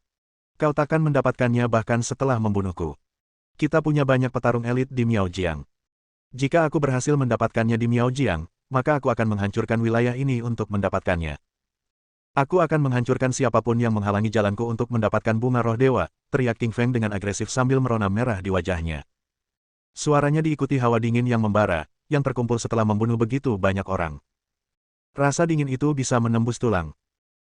Kau takkan mendapatkannya bahkan setelah membunuhku. Kita punya banyak petarung elit di Miao Jiang. Jika aku berhasil mendapatkannya di Miao Jiang, maka aku akan menghancurkan wilayah ini untuk mendapatkannya. Aku akan menghancurkan siapapun yang menghalangi jalanku untuk mendapatkan bunga roh dewa, teriak King Feng dengan agresif sambil merona merah di wajahnya. Suaranya diikuti hawa dingin yang membara, yang terkumpul setelah membunuh begitu banyak orang. Rasa dingin itu bisa menembus tulang.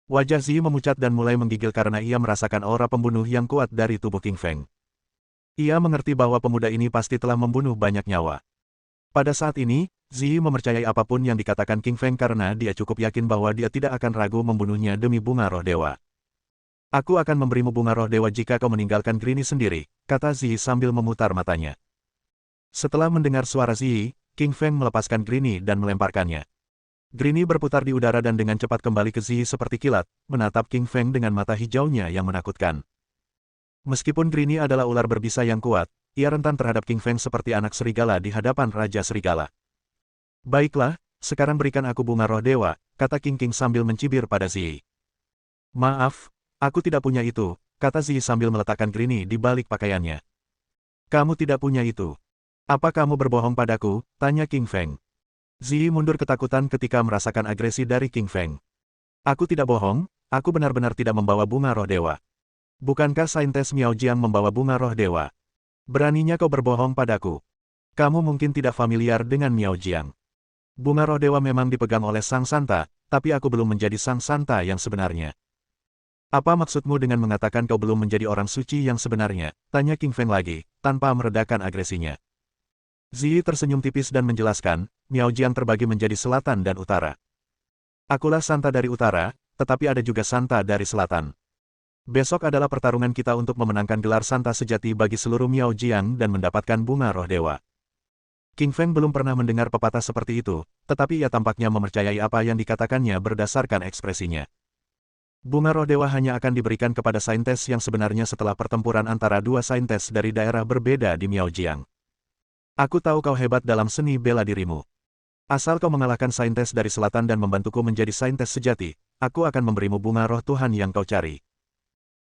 Wajah Zi memucat dan mulai menggigil karena ia merasakan aura pembunuh yang kuat dari tubuh King Feng. Ia mengerti bahwa pemuda ini pasti telah membunuh banyak nyawa. Pada saat ini, Ziyi mempercayai apapun yang dikatakan King Feng karena dia cukup yakin bahwa dia tidak akan ragu membunuhnya demi bunga roh dewa. Aku akan memberimu bunga roh dewa jika kau meninggalkan Grini sendiri, kata Ziyi sambil memutar matanya. Setelah mendengar suara Ziyi, King Feng melepaskan Grini dan melemparkannya. Grini berputar di udara dan dengan cepat kembali ke Ziyi seperti kilat, menatap King Feng dengan mata hijaunya yang menakutkan. Meskipun Grini adalah ular berbisa yang kuat, ia rentan terhadap King Feng seperti anak serigala di hadapan Raja Serigala. Baiklah, sekarang berikan aku bunga roh dewa, kata King King sambil mencibir pada Ziyi. Maaf, aku tidak punya itu, kata Ziyi sambil meletakkan Grini di balik pakaiannya. Kamu tidak punya itu. Apa kamu berbohong padaku? Tanya King Feng. Ziyi mundur ketakutan ketika merasakan agresi dari King Feng. Aku tidak bohong, aku benar-benar tidak membawa bunga roh dewa. Bukankah Saintes Miao Jiang membawa bunga roh dewa? Beraninya kau berbohong padaku. Kamu mungkin tidak familiar dengan Miao Jiang. Bunga roh dewa memang dipegang oleh Sang Santa, tapi aku belum menjadi Sang Santa yang sebenarnya. Apa maksudmu dengan mengatakan kau belum menjadi orang suci yang sebenarnya? Tanya King Feng lagi, tanpa meredakan agresinya. Ziyi tersenyum tipis dan menjelaskan, Miao Jiang terbagi menjadi selatan dan utara. Akulah Santa dari utara, tetapi ada juga Santa dari selatan. Besok adalah pertarungan kita untuk memenangkan gelar Santa sejati bagi seluruh Miao Jiang dan mendapatkan bunga roh dewa. King Feng belum pernah mendengar pepatah seperti itu, tetapi ia tampaknya mempercayai apa yang dikatakannya berdasarkan ekspresinya. Bunga roh dewa hanya akan diberikan kepada saintes yang sebenarnya setelah pertempuran antara dua saintes dari daerah berbeda di Miao Jiang. Aku tahu kau hebat dalam seni bela dirimu. Asal kau mengalahkan saintes dari selatan dan membantuku menjadi saintes sejati, aku akan memberimu bunga roh Tuhan yang kau cari.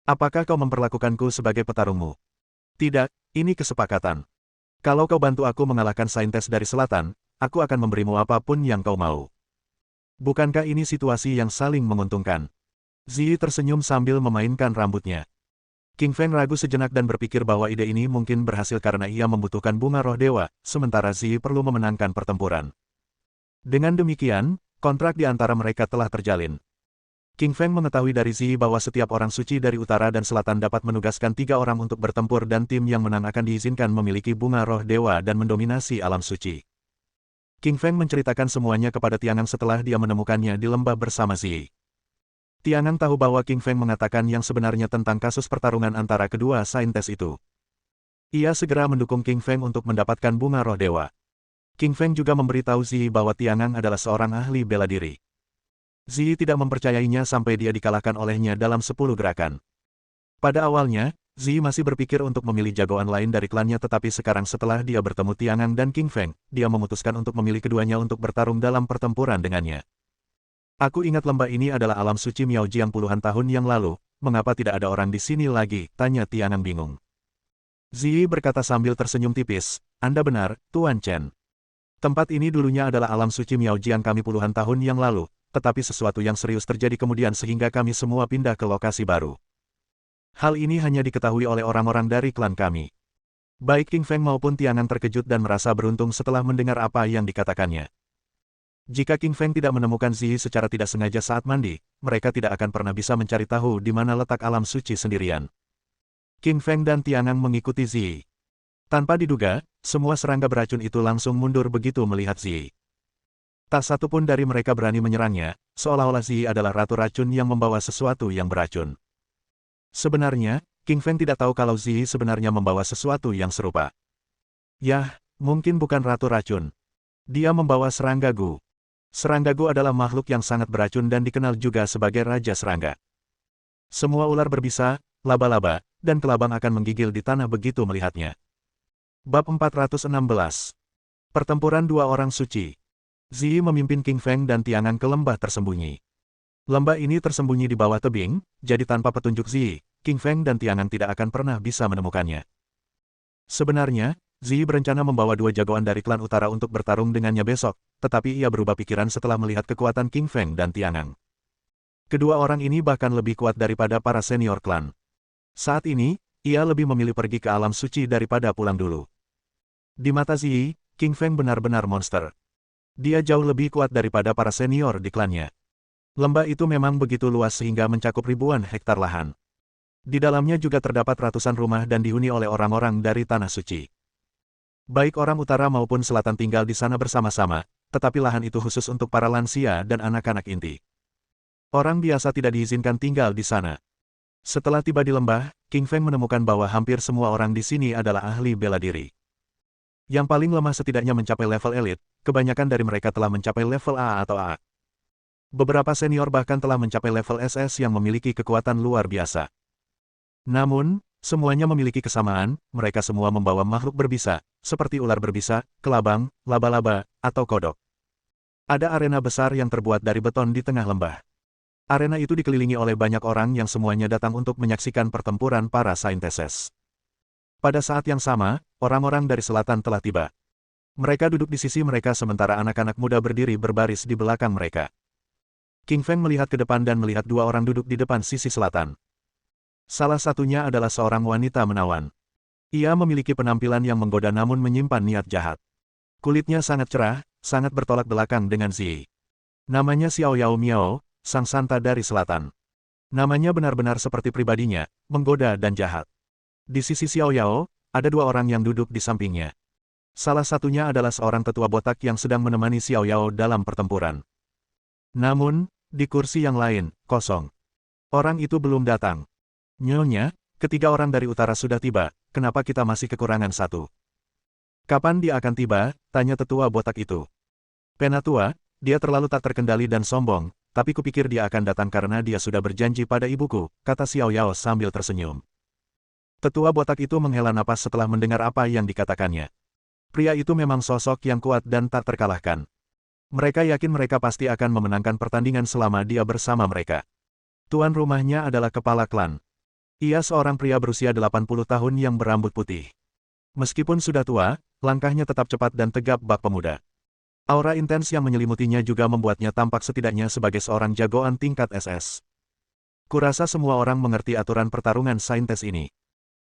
Apakah kau memperlakukanku sebagai petarungmu? Tidak, ini kesepakatan. Kalau kau bantu aku mengalahkan saintes dari selatan, aku akan memberimu apapun yang kau mau. Bukankah ini situasi yang saling menguntungkan? Ziyi tersenyum sambil memainkan rambutnya. King Feng ragu sejenak dan berpikir bahwa ide ini mungkin berhasil karena ia membutuhkan bunga roh dewa, sementara Ziyi perlu memenangkan pertempuran. Dengan demikian, kontrak di antara mereka telah terjalin. King Feng mengetahui dari Ziyi bahwa setiap orang suci dari utara dan selatan dapat menugaskan 3 orang untuk bertempur dan tim yang menang akan diizinkan memiliki bunga roh dewa dan mendominasi alam suci. King Feng menceritakan semuanya kepada Tiangang setelah dia menemukannya di lembah bersama Ziyi. Tiangang tahu bahwa King Feng mengatakan yang sebenarnya tentang kasus pertarungan antara kedua saintes itu. Ia segera mendukung King Feng untuk mendapatkan bunga roh dewa. King Feng juga memberitahu Ziyi bahwa Tiangang adalah seorang ahli bela diri. Ziyi tidak mempercayainya sampai dia dikalahkan olehnya dalam 10 gerakan. Pada awalnya, Ziyi masih berpikir untuk memilih jagoan lain dari klannya tetapi sekarang setelah dia bertemu Tiangang dan King Feng, dia memutuskan untuk memilih keduanya untuk bertarung dalam pertempuran dengannya. Aku ingat lembah ini adalah alam suci Miao Jiang puluhan tahun yang lalu, mengapa tidak ada orang di sini lagi, tanya Tiangang bingung. Ziyi berkata sambil tersenyum tipis, Anda benar, Tuan Chen. Tempat ini dulunya adalah alam suci Miao Jiang kami puluhan tahun yang lalu, tetapi sesuatu yang serius terjadi kemudian sehingga kami semua pindah ke lokasi baru. Hal ini hanya diketahui oleh orang-orang dari klan kami. Baik King Feng maupun Tiangang terkejut dan merasa beruntung setelah mendengar apa yang dikatakannya. Jika King Feng tidak menemukan Ziyi secara tidak sengaja saat mandi, mereka tidak akan pernah bisa mencari tahu di mana letak alam suci sendirian. King Feng dan Tiangang mengikuti Ziyi. Tanpa diduga, semua serangga beracun itu langsung mundur begitu melihat Ziyi. Tak satu pun dari mereka berani menyerangnya, seolah-olah Ziyi adalah ratu racun yang membawa sesuatu yang beracun. Sebenarnya, King Feng tidak tahu kalau Ziyi sebenarnya membawa sesuatu yang serupa. Yah, mungkin bukan ratu racun. Dia membawa serangga Gu. Serangga Gu adalah makhluk yang sangat beracun dan dikenal juga sebagai Raja Serangga. Semua ular berbisa, laba-laba, dan kelabang akan menggigil di tanah begitu melihatnya. Bab 416. Pertempuran dua orang suci. Ziyi memimpin King Feng dan Tiangang ke lembah tersembunyi. Lembah ini tersembunyi di bawah tebing, jadi tanpa petunjuk Ziyi, King Feng dan Tiangang tidak akan pernah bisa menemukannya. Sebenarnya, Ziyi berencana membawa 2 jagoan dari klan utara untuk bertarung dengannya besok, tetapi ia berubah pikiran setelah melihat kekuatan King Feng dan Tiangang. Kedua orang ini bahkan lebih kuat daripada para senior klan. Saat ini, ia lebih memilih pergi ke alam suci daripada pulang dulu. Di mata Ziyi, King Feng benar-benar monster. Dia jauh lebih kuat daripada para senior di klannya. Lembah itu memang begitu luas sehingga mencakup ribuan hektar lahan. Di dalamnya juga terdapat ratusan rumah dan dihuni oleh orang-orang dari Tanah Suci. Baik orang utara maupun selatan tinggal di sana bersama-sama, tetapi lahan itu khusus untuk para lansia dan anak-anak inti. Orang biasa tidak diizinkan tinggal di sana. Setelah tiba di lembah, King Feng menemukan bahwa hampir semua orang di sini adalah ahli bela diri. Yang paling lemah setidaknya mencapai level elit, kebanyakan dari mereka telah mencapai level A atau A. Beberapa senior bahkan telah mencapai level SS yang memiliki kekuatan luar biasa. Namun, semuanya memiliki kesamaan, mereka semua membawa makhluk berbisa, seperti ular berbisa, kelabang, laba-laba, atau kodok. Ada arena besar yang terbuat dari beton di tengah lembah. Arena itu dikelilingi oleh banyak orang yang semuanya datang untuk menyaksikan pertempuran para sainteses. Pada saat yang sama, orang-orang dari selatan telah tiba. Mereka duduk di sisi mereka sementara anak-anak muda berdiri berbaris di belakang mereka. King Feng melihat ke depan dan melihat dua orang duduk di depan sisi selatan. Salah satunya adalah seorang wanita menawan. Ia memiliki penampilan yang menggoda namun menyimpan niat jahat. Kulitnya sangat cerah, sangat bertolak belakang dengan Ziyi. Namanya Xiao Yao Miao, sang santa dari selatan. Namanya benar-benar seperti pribadinya, menggoda dan jahat. Di sisi Xiao Yao, ada dua orang yang duduk di sampingnya. Salah satunya adalah seorang tetua botak yang sedang menemani Xiao Yao dalam pertempuran. Namun, di kursi yang lain, kosong. Orang itu belum datang. Nyonya, ketiga orang dari utara sudah tiba, kenapa kita masih kekurangan satu? Kapan dia akan tiba? Tanya tetua botak itu. Penatua, dia terlalu tak terkendali dan sombong, tapi kupikir dia akan datang karena dia sudah berjanji pada ibuku, kata Xiao Yao sambil tersenyum. Tetua botak itu menghela napas setelah mendengar apa yang dikatakannya. Pria itu memang sosok yang kuat dan tak terkalahkan. Mereka yakin mereka pasti akan memenangkan pertandingan selama dia bersama mereka. Tuan rumahnya adalah kepala klan. Ia seorang pria berusia 80 tahun yang berambut putih. Meskipun sudah tua, langkahnya tetap cepat dan tegap bak pemuda. Aura intens yang menyelimutinya juga membuatnya tampak setidaknya sebagai seorang jagoan tingkat SS. Kurasa semua orang mengerti aturan pertarungan saintes ini.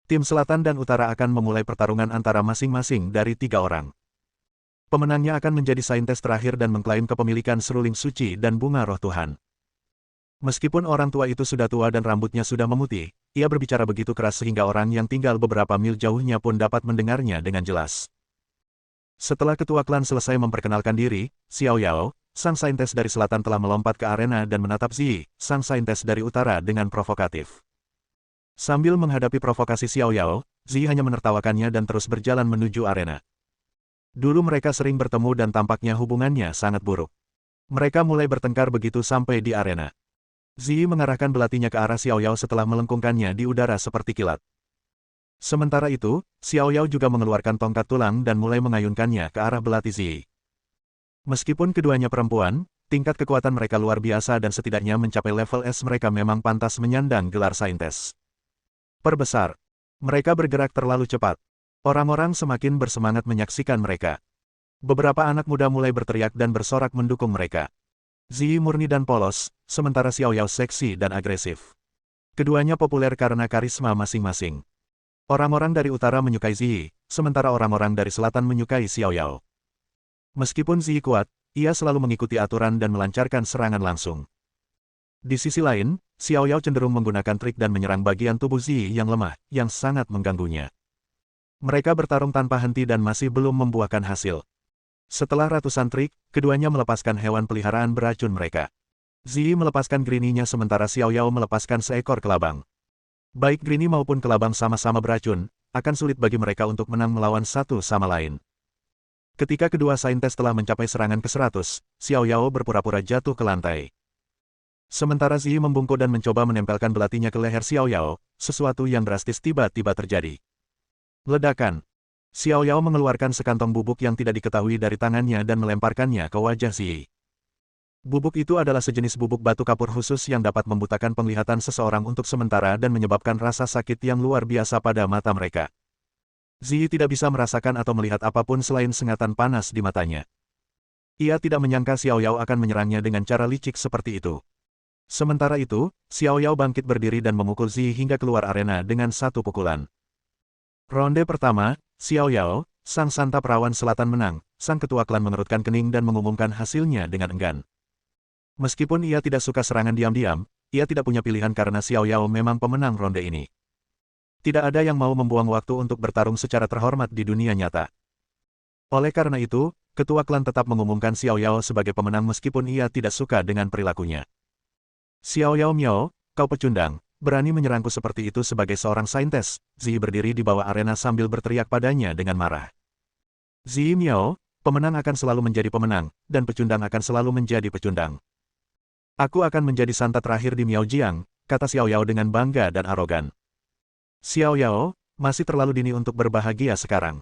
Tim selatan dan utara akan memulai pertarungan antara masing-masing dari tiga orang. Pemenangnya akan menjadi saintes terakhir dan mengklaim kepemilikan seruling suci dan bunga roh Tuhan. Meskipun orang tua itu sudah tua dan rambutnya sudah memutih, ia berbicara begitu keras sehingga orang yang tinggal beberapa mil jauhnya pun dapat mendengarnya dengan jelas. Setelah ketua klan selesai memperkenalkan diri, Xiao Yao, sang saintes dari selatan telah melompat ke arena dan menatap Ziyi, sang saintes dari utara dengan provokatif. Sambil menghadapi provokasi Xiao Yao, Ziyi hanya menertawakannya dan terus berjalan menuju arena. Dulu mereka sering bertemu dan tampaknya hubungannya sangat buruk. Mereka mulai bertengkar begitu sampai di arena. Ziyi mengarahkan belatinya ke arah Xiao Yao setelah melengkungkannya di udara seperti kilat. Sementara itu, Xiao Yao juga mengeluarkan tongkat tulang dan mulai mengayunkannya ke arah belati Ziyi. Meskipun keduanya perempuan, tingkat kekuatan mereka luar biasa dan setidaknya mencapai level S, mereka memang pantas menyandang gelar saintes. Perbesar. Mereka bergerak terlalu cepat. Orang-orang semakin bersemangat menyaksikan mereka. Beberapa anak muda mulai berteriak dan bersorak mendukung mereka. Ziyi murni dan polos, sementara Xiao Yao seksi dan agresif. Keduanya populer karena karisma masing-masing. Orang-orang dari utara menyukai Ziyi, sementara orang-orang dari selatan menyukai Xiao Yao. Meskipun Ziyi kuat, ia selalu mengikuti aturan dan melancarkan serangan langsung. Di sisi lain, Xiao Yao cenderung menggunakan trik dan menyerang bagian tubuh Ziyi yang lemah, yang sangat mengganggunya. Mereka bertarung tanpa henti dan masih belum membuahkan hasil. Setelah ratusan trik, keduanya melepaskan hewan peliharaan beracun mereka. Ziyi melepaskan grininya sementara Xiao Yao melepaskan seekor kelabang. Baik grini maupun kelabang sama-sama beracun, akan sulit bagi mereka untuk menang melawan satu sama lain. Ketika kedua saintes telah mencapai serangan ke-100, Xiao Yao berpura-pura jatuh ke lantai. Sementara Ziyi membungkuk dan mencoba menempelkan belatinya ke leher Xiao Yao, sesuatu yang drastis tiba-tiba terjadi. Ledakan. Xiao Yao mengeluarkan sekantong bubuk yang tidak diketahui dari tangannya dan melemparkannya ke wajah Ziyi. Bubuk itu adalah sejenis bubuk batu kapur khusus yang dapat membutakan penglihatan seseorang untuk sementara dan menyebabkan rasa sakit yang luar biasa pada mata mereka. Ziyi tidak bisa merasakan atau melihat apapun selain sengatan panas di matanya. Ia tidak menyangka Xiao Yao akan menyerangnya dengan cara licik seperti itu. Sementara itu, Xiao Yao bangkit berdiri dan memukul Ziyi hingga keluar arena dengan satu pukulan. Ronde pertama, Xiao Yao, sang santa perawan selatan menang. Sang ketua klan mengerutkan kening dan mengumumkan hasilnya dengan enggan. Meskipun ia tidak suka serangan diam-diam, ia tidak punya pilihan karena Xiao Yao memang pemenang ronde ini. Tidak ada yang mau membuang waktu untuk bertarung secara terhormat di dunia nyata. Oleh karena itu, ketua klan tetap mengumumkan Xiao Yao sebagai pemenang meskipun ia tidak suka dengan perilakunya. Xiao Yao Miao, kau pecundang, berani menyerangku seperti itu sebagai seorang saintes. Ziyi berdiri di bawah arena sambil berteriak padanya dengan marah. Ziyi Miao, pemenang akan selalu menjadi pemenang, dan pecundang akan selalu menjadi pecundang. Aku akan menjadi santat terakhir di Miaojiang, kata Xiao Yao dengan bangga dan arogan. Xiao Yao, masih terlalu dini untuk berbahagia sekarang.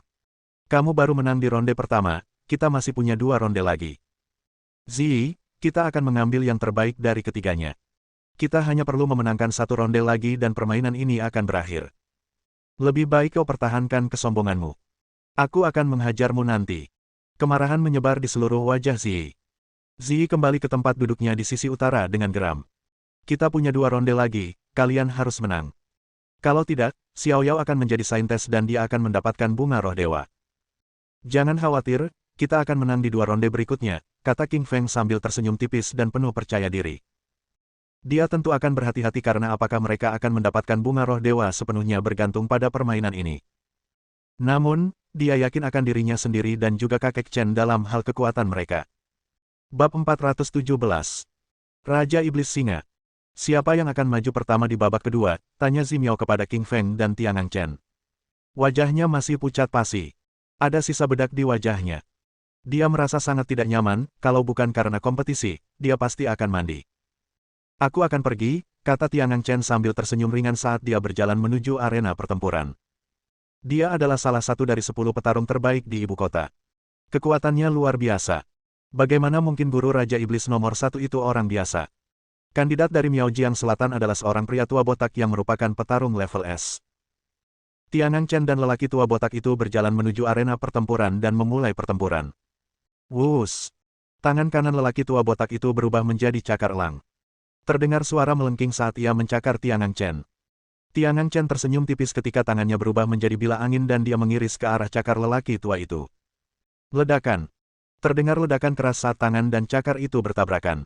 Kamu baru menang di ronde pertama, kita masih punya 2 ronde lagi. Ziyi, kita akan mengambil yang terbaik dari ketiganya. Kita hanya perlu memenangkan 1 ronde lagi dan permainan ini akan berakhir. Lebih baik kau pertahankan kesombonganmu. Aku akan menghajarmu nanti. Kemarahan menyebar di seluruh wajah Ziyi. Ziyi kembali ke tempat duduknya di sisi utara dengan geram. Kita punya 2 ronde lagi, kalian harus menang. Kalau tidak, Xiao Yao akan menjadi saintes dan dia akan mendapatkan bunga roh dewa. Jangan khawatir, kita akan menang di 2 ronde berikutnya, kata King Feng sambil tersenyum tipis dan penuh percaya diri. Dia tentu akan berhati-hati karena apakah mereka akan mendapatkan bunga roh dewa sepenuhnya bergantung pada permainan ini. Namun, dia yakin akan dirinya sendiri dan juga kakek Chen dalam hal kekuatan mereka. Bab 417. Raja Iblis Singa. Siapa yang akan maju pertama di babak kedua? Tanya Zi Miao kepada King Feng dan Tiangang Chen. Wajahnya masih pucat pasi. Ada sisa bedak di wajahnya. Dia merasa sangat tidak nyaman, kalau bukan karena kompetisi, dia pasti akan mandi. Aku akan pergi, kata Tiangang Chen sambil tersenyum ringan saat dia berjalan menuju arena pertempuran. Dia adalah salah satu dari 10 petarung terbaik di ibu kota. Kekuatannya luar biasa. Bagaimana mungkin guru Raja Iblis nomor 1 itu orang biasa? Kandidat dari Miaojiang Selatan adalah seorang pria tua botak yang merupakan petarung level S. Tiangang Chen dan lelaki tua botak itu berjalan menuju arena pertempuran dan memulai pertempuran. Wuss! Tangan kanan lelaki tua botak itu berubah menjadi cakar elang. Terdengar suara melengking saat ia mencakar Tiangang Chen. Tiangang Chen tersenyum tipis ketika tangannya berubah menjadi bila angin dan dia mengiris ke arah cakar lelaki tua itu. Ledakan! Terdengar ledakan keras saat tangan dan cakar itu bertabrakan.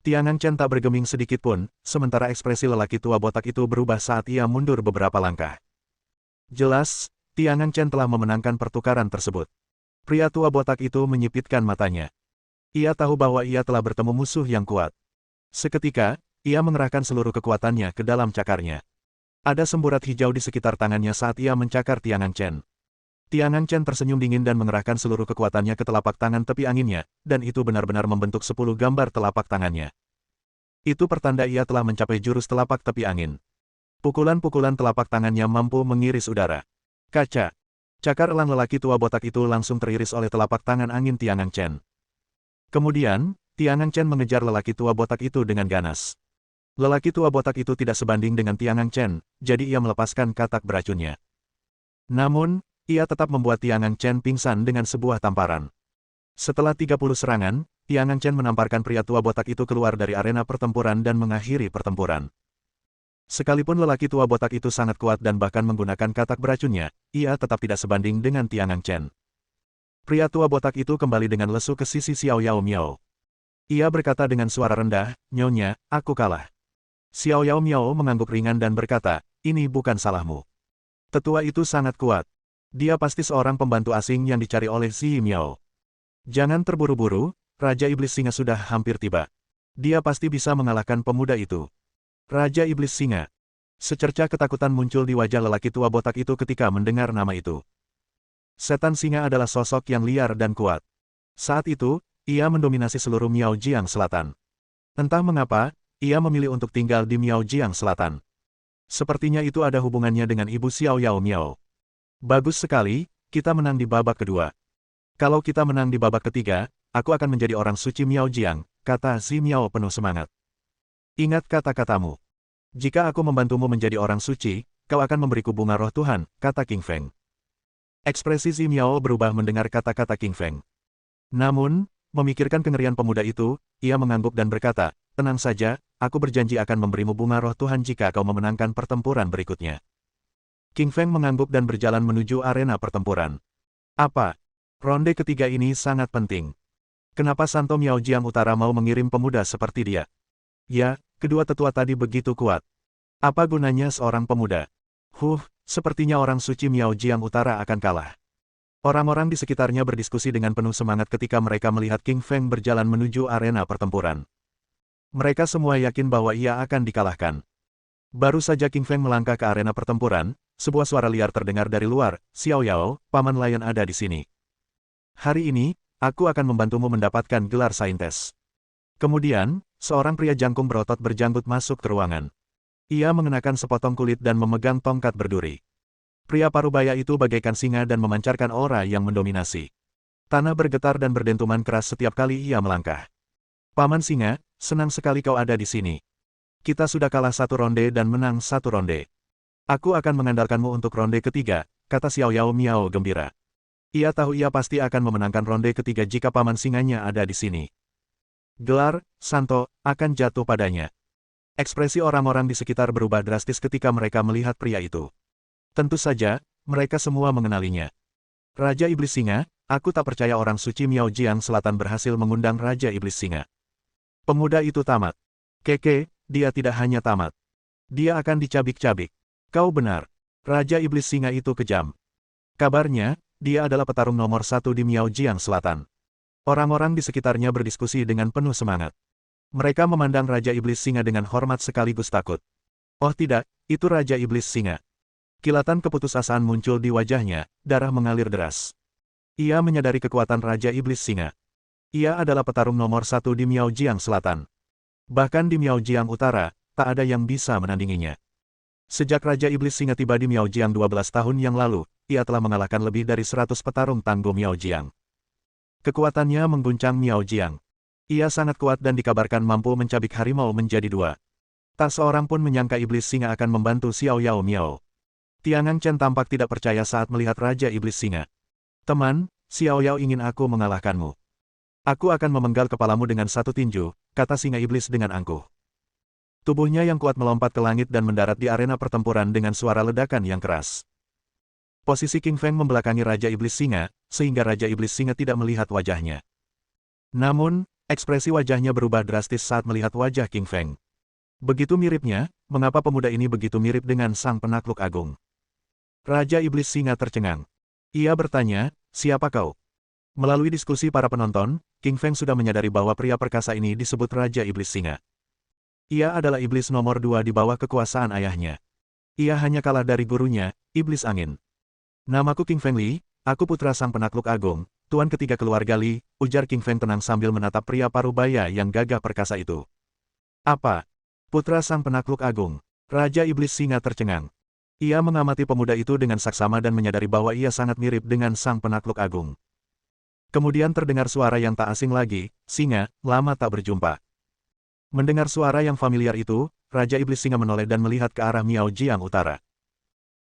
Tiangang Chen tak bergeming sedikit pun, sementara ekspresi lelaki tua botak itu berubah saat ia mundur beberapa langkah. Jelas, Tiangang Chen telah memenangkan pertukaran tersebut. Pria tua botak itu menyipitkan matanya. Ia tahu bahwa ia telah bertemu musuh yang kuat. Seketika, ia mengerahkan seluruh kekuatannya ke dalam cakarnya. Ada semburat hijau di sekitar tangannya saat ia mencakar Tiangang Chen. Tiangang Chen tersenyum dingin dan mengerahkan seluruh kekuatannya ke telapak tangan tepi anginnya, dan itu benar-benar membentuk 10 gambar telapak tangannya. Itu pertanda ia telah mencapai jurus telapak tepi angin. Pukulan-pukulan telapak tangannya mampu mengiris udara. Kaca! Cakar elang lelaki tua botak itu langsung teriris oleh telapak tangan angin Tiangang Chen. Kemudian, Tiangang Chen mengejar lelaki tua botak itu dengan ganas. Lelaki tua botak itu tidak sebanding dengan Tiangang Chen, jadi ia melepaskan katak beracunnya. Namun, ia tetap membuat Tiangang Chen pingsan dengan sebuah tamparan. Setelah 30 serangan, Tiangang Chen menamparkan pria tua botak itu keluar dari arena pertempuran dan mengakhiri pertempuran. Sekalipun lelaki tua botak itu sangat kuat dan bahkan menggunakan katak beracunnya, ia tetap tidak sebanding dengan Tiangang Chen. Pria tua botak itu kembali dengan lesu ke sisi Xiao Yao Miao. Ia berkata dengan suara rendah, "Nyonya, aku kalah." Xiao Yao Miao mengangguk ringan dan berkata, "Ini bukan salahmu. Tetua itu sangat kuat. Dia pasti seorang pembantu asing yang dicari oleh Ziyi Miao. Jangan terburu-buru, Raja Iblis Singa sudah hampir tiba. Dia pasti bisa mengalahkan pemuda itu." Raja Iblis Singa. Secerca ketakutan muncul di wajah lelaki tua botak itu ketika mendengar nama itu. Setan singa adalah sosok yang liar dan kuat. Saat itu, ia mendominasi seluruh Miaojiang Selatan. Entah mengapa, ia memilih untuk tinggal di Miaojiang Selatan. Sepertinya itu ada hubungannya dengan ibu Xiao Yao Miao. Bagus sekali, kita menang di babak kedua. Kalau kita menang di babak ketiga, aku akan menjadi orang suci Miaojiang, kata Zi Miao penuh semangat. Ingat kata-katamu. Jika aku membantumu menjadi orang suci, kau akan memberiku bunga roh Tuhan, kata King Feng. Ekspresi Zi Miao berubah mendengar kata-kata King Feng. Namun, memikirkan kengerian pemuda itu, ia mengangguk dan berkata, "Tenang saja, aku berjanji akan memberimu bunga roh Tuhan jika kau memenangkan pertempuran berikutnya." King Feng mengangguk dan berjalan menuju arena pertempuran. Apa? Ronde ketiga ini sangat penting. Kenapa Santo Miaojiang Utara mau mengirim pemuda seperti dia? Ya, kedua tetua tadi begitu kuat. Apa gunanya seorang pemuda? Sepertinya orang suci Miaojiang Utara akan kalah. Orang-orang di sekitarnya berdiskusi dengan penuh semangat ketika mereka melihat King Feng berjalan menuju arena pertempuran. Mereka semua yakin bahwa ia akan dikalahkan. Baru saja King Feng melangkah ke arena pertempuran, sebuah suara liar terdengar dari luar, "Xiao Yao, Paman Lion ada di sini. Hari ini, aku akan membantumu mendapatkan gelar saintes." Kemudian, seorang pria jangkung berotot berjanggut masuk ke ruangan. Ia mengenakan sepotong kulit dan memegang tongkat berduri. Pria parubaya itu bagaikan singa dan memancarkan aura yang mendominasi. Tanah bergetar dan berdentuman keras setiap kali ia melangkah. "Paman Singa, senang sekali kau ada di sini. Kita sudah kalah satu ronde dan menang satu ronde. Aku akan mengandalkanmu untuk ronde ketiga," kata Xiao Yao Miao gembira. Ia tahu ia pasti akan memenangkan ronde ketiga jika Paman Singanya ada di sini. Gelar Santo akan jatuh padanya. Ekspresi orang-orang di sekitar berubah drastis ketika mereka melihat pria itu. Tentu saja, mereka semua mengenalinya. Raja Iblis Singa, aku tak percaya orang suci Miaojiang Selatan berhasil mengundang Raja Iblis Singa. Pemuda itu tamat. Keke, dia tidak hanya tamat. Dia akan dicabik-cabik. Kau benar. Raja Iblis Singa itu kejam. Kabarnya, dia adalah petarung nomor 1 di Miaojiang Selatan. Orang-orang di sekitarnya berdiskusi dengan penuh semangat. Mereka memandang Raja Iblis Singa dengan hormat sekaligus takut. Oh tidak, itu Raja Iblis Singa. Kilatan keputusasaan muncul di wajahnya, darah mengalir deras. Ia menyadari kekuatan Raja Iblis Singa. Ia adalah petarung nomor 1 di Miaojiang Selatan. Bahkan di Miaojiang Utara, tak ada yang bisa menandinginya. Sejak Raja Iblis Singa tiba di Miaojiang 12 tahun yang lalu, ia telah mengalahkan lebih dari 100 petarung tangguh Miaojiang. Kekuatannya mengguncang Miaojiang. Ia sangat kuat dan dikabarkan mampu mencabik harimau menjadi dua. Tak seorang pun menyangka Iblis Singa akan membantu Xiao Yao Miao. Tiangang Chen tampak tidak percaya saat melihat Raja Iblis Singa. "Teman, Xiao Yao ingin aku mengalahkanmu. Aku akan memenggal kepalamu dengan satu tinju," kata Singa Iblis dengan angkuh. Tubuhnya yang kuat melompat ke langit dan mendarat di arena pertempuran dengan suara ledakan yang keras. Posisi King Feng membelakangi Raja Iblis Singa, sehingga Raja Iblis Singa tidak melihat wajahnya. Namun, ekspresi wajahnya berubah drastis saat melihat wajah King Feng. Begitu miripnya, mengapa pemuda ini begitu mirip dengan sang penakluk agung? Raja Iblis Singa tercengang. Ia bertanya, "Siapa kau?" Melalui diskusi para penonton, King Feng sudah menyadari bahwa pria perkasa ini disebut Raja Iblis Singa. Ia adalah iblis nomor 2 di bawah kekuasaan ayahnya. Ia hanya kalah dari gurunya, Iblis Angin. "Namaku King Feng Li, aku putra sang penakluk agung, tuan ketiga keluarga Li," ujar King Feng tenang sambil menatap pria parubaya yang gagah perkasa itu. "Apa? Putra sang penakluk agung?" Raja Iblis Singa tercengang. Ia mengamati pemuda itu dengan saksama dan menyadari bahwa ia sangat mirip dengan sang penakluk agung. Kemudian terdengar suara yang tak asing lagi, "Singa, lama tak berjumpa." Mendengar suara yang familiar itu, Raja Iblis Singa menoleh dan melihat ke arah Miaojiang Utara.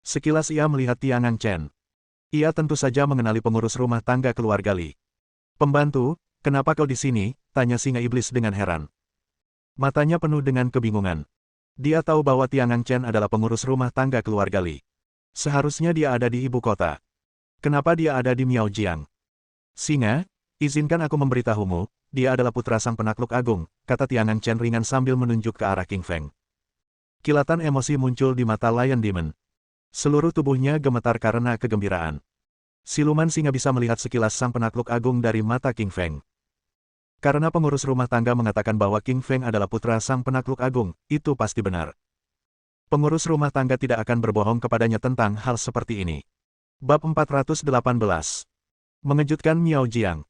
Sekilas ia melihat Tiangang Chen. Ia tentu saja mengenali pengurus rumah tangga keluarga Li. "Pembantu, kenapa kau di sini?" tanya Singa Iblis dengan heran. Matanya penuh dengan kebingungan. Dia tahu bahwa Tiangang Chen adalah pengurus rumah tangga keluarga Li. Seharusnya dia ada di ibu kota. Kenapa dia ada di Miaojiang? "Singa, izinkan aku memberitahumu, dia adalah putra sang penakluk agung," kata Tiangang Chen ringan sambil menunjuk ke arah King Feng. Kilatan emosi muncul di mata Lion Demon. Seluruh tubuhnya gemetar karena kegembiraan. Siluman singa bisa melihat sekilas sang penakluk agung dari mata King Feng. Karena pengurus rumah tangga mengatakan bahwa King Feng adalah putra sang penakluk agung, itu pasti benar. Pengurus rumah tangga tidak akan berbohong kepadanya tentang hal seperti ini. Bab 418. Mengejutkan Miaojiang.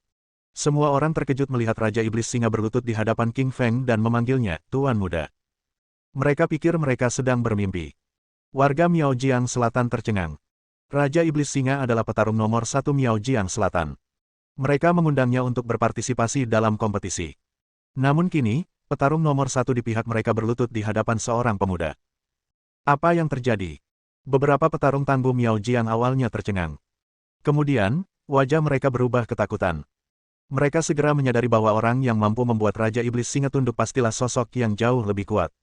Semua orang terkejut melihat Raja Iblis Singa berlutut di hadapan King Feng dan memanggilnya, "Tuan Muda." Mereka pikir mereka sedang bermimpi. Warga Miaojiang Selatan tercengang. Raja Iblis Singa adalah petarung nomor 1 Miaojiang Selatan. Mereka mengundangnya untuk berpartisipasi dalam kompetisi. Namun kini, petarung nomor 1 di pihak mereka berlutut di hadapan seorang pemuda. Apa yang terjadi? Beberapa petarung tangguh Miaojiang awalnya tercengang. Kemudian, wajah mereka berubah ketakutan. Mereka segera menyadari bahwa orang yang mampu membuat Raja Iblis Singa tunduk pastilah sosok yang jauh lebih kuat.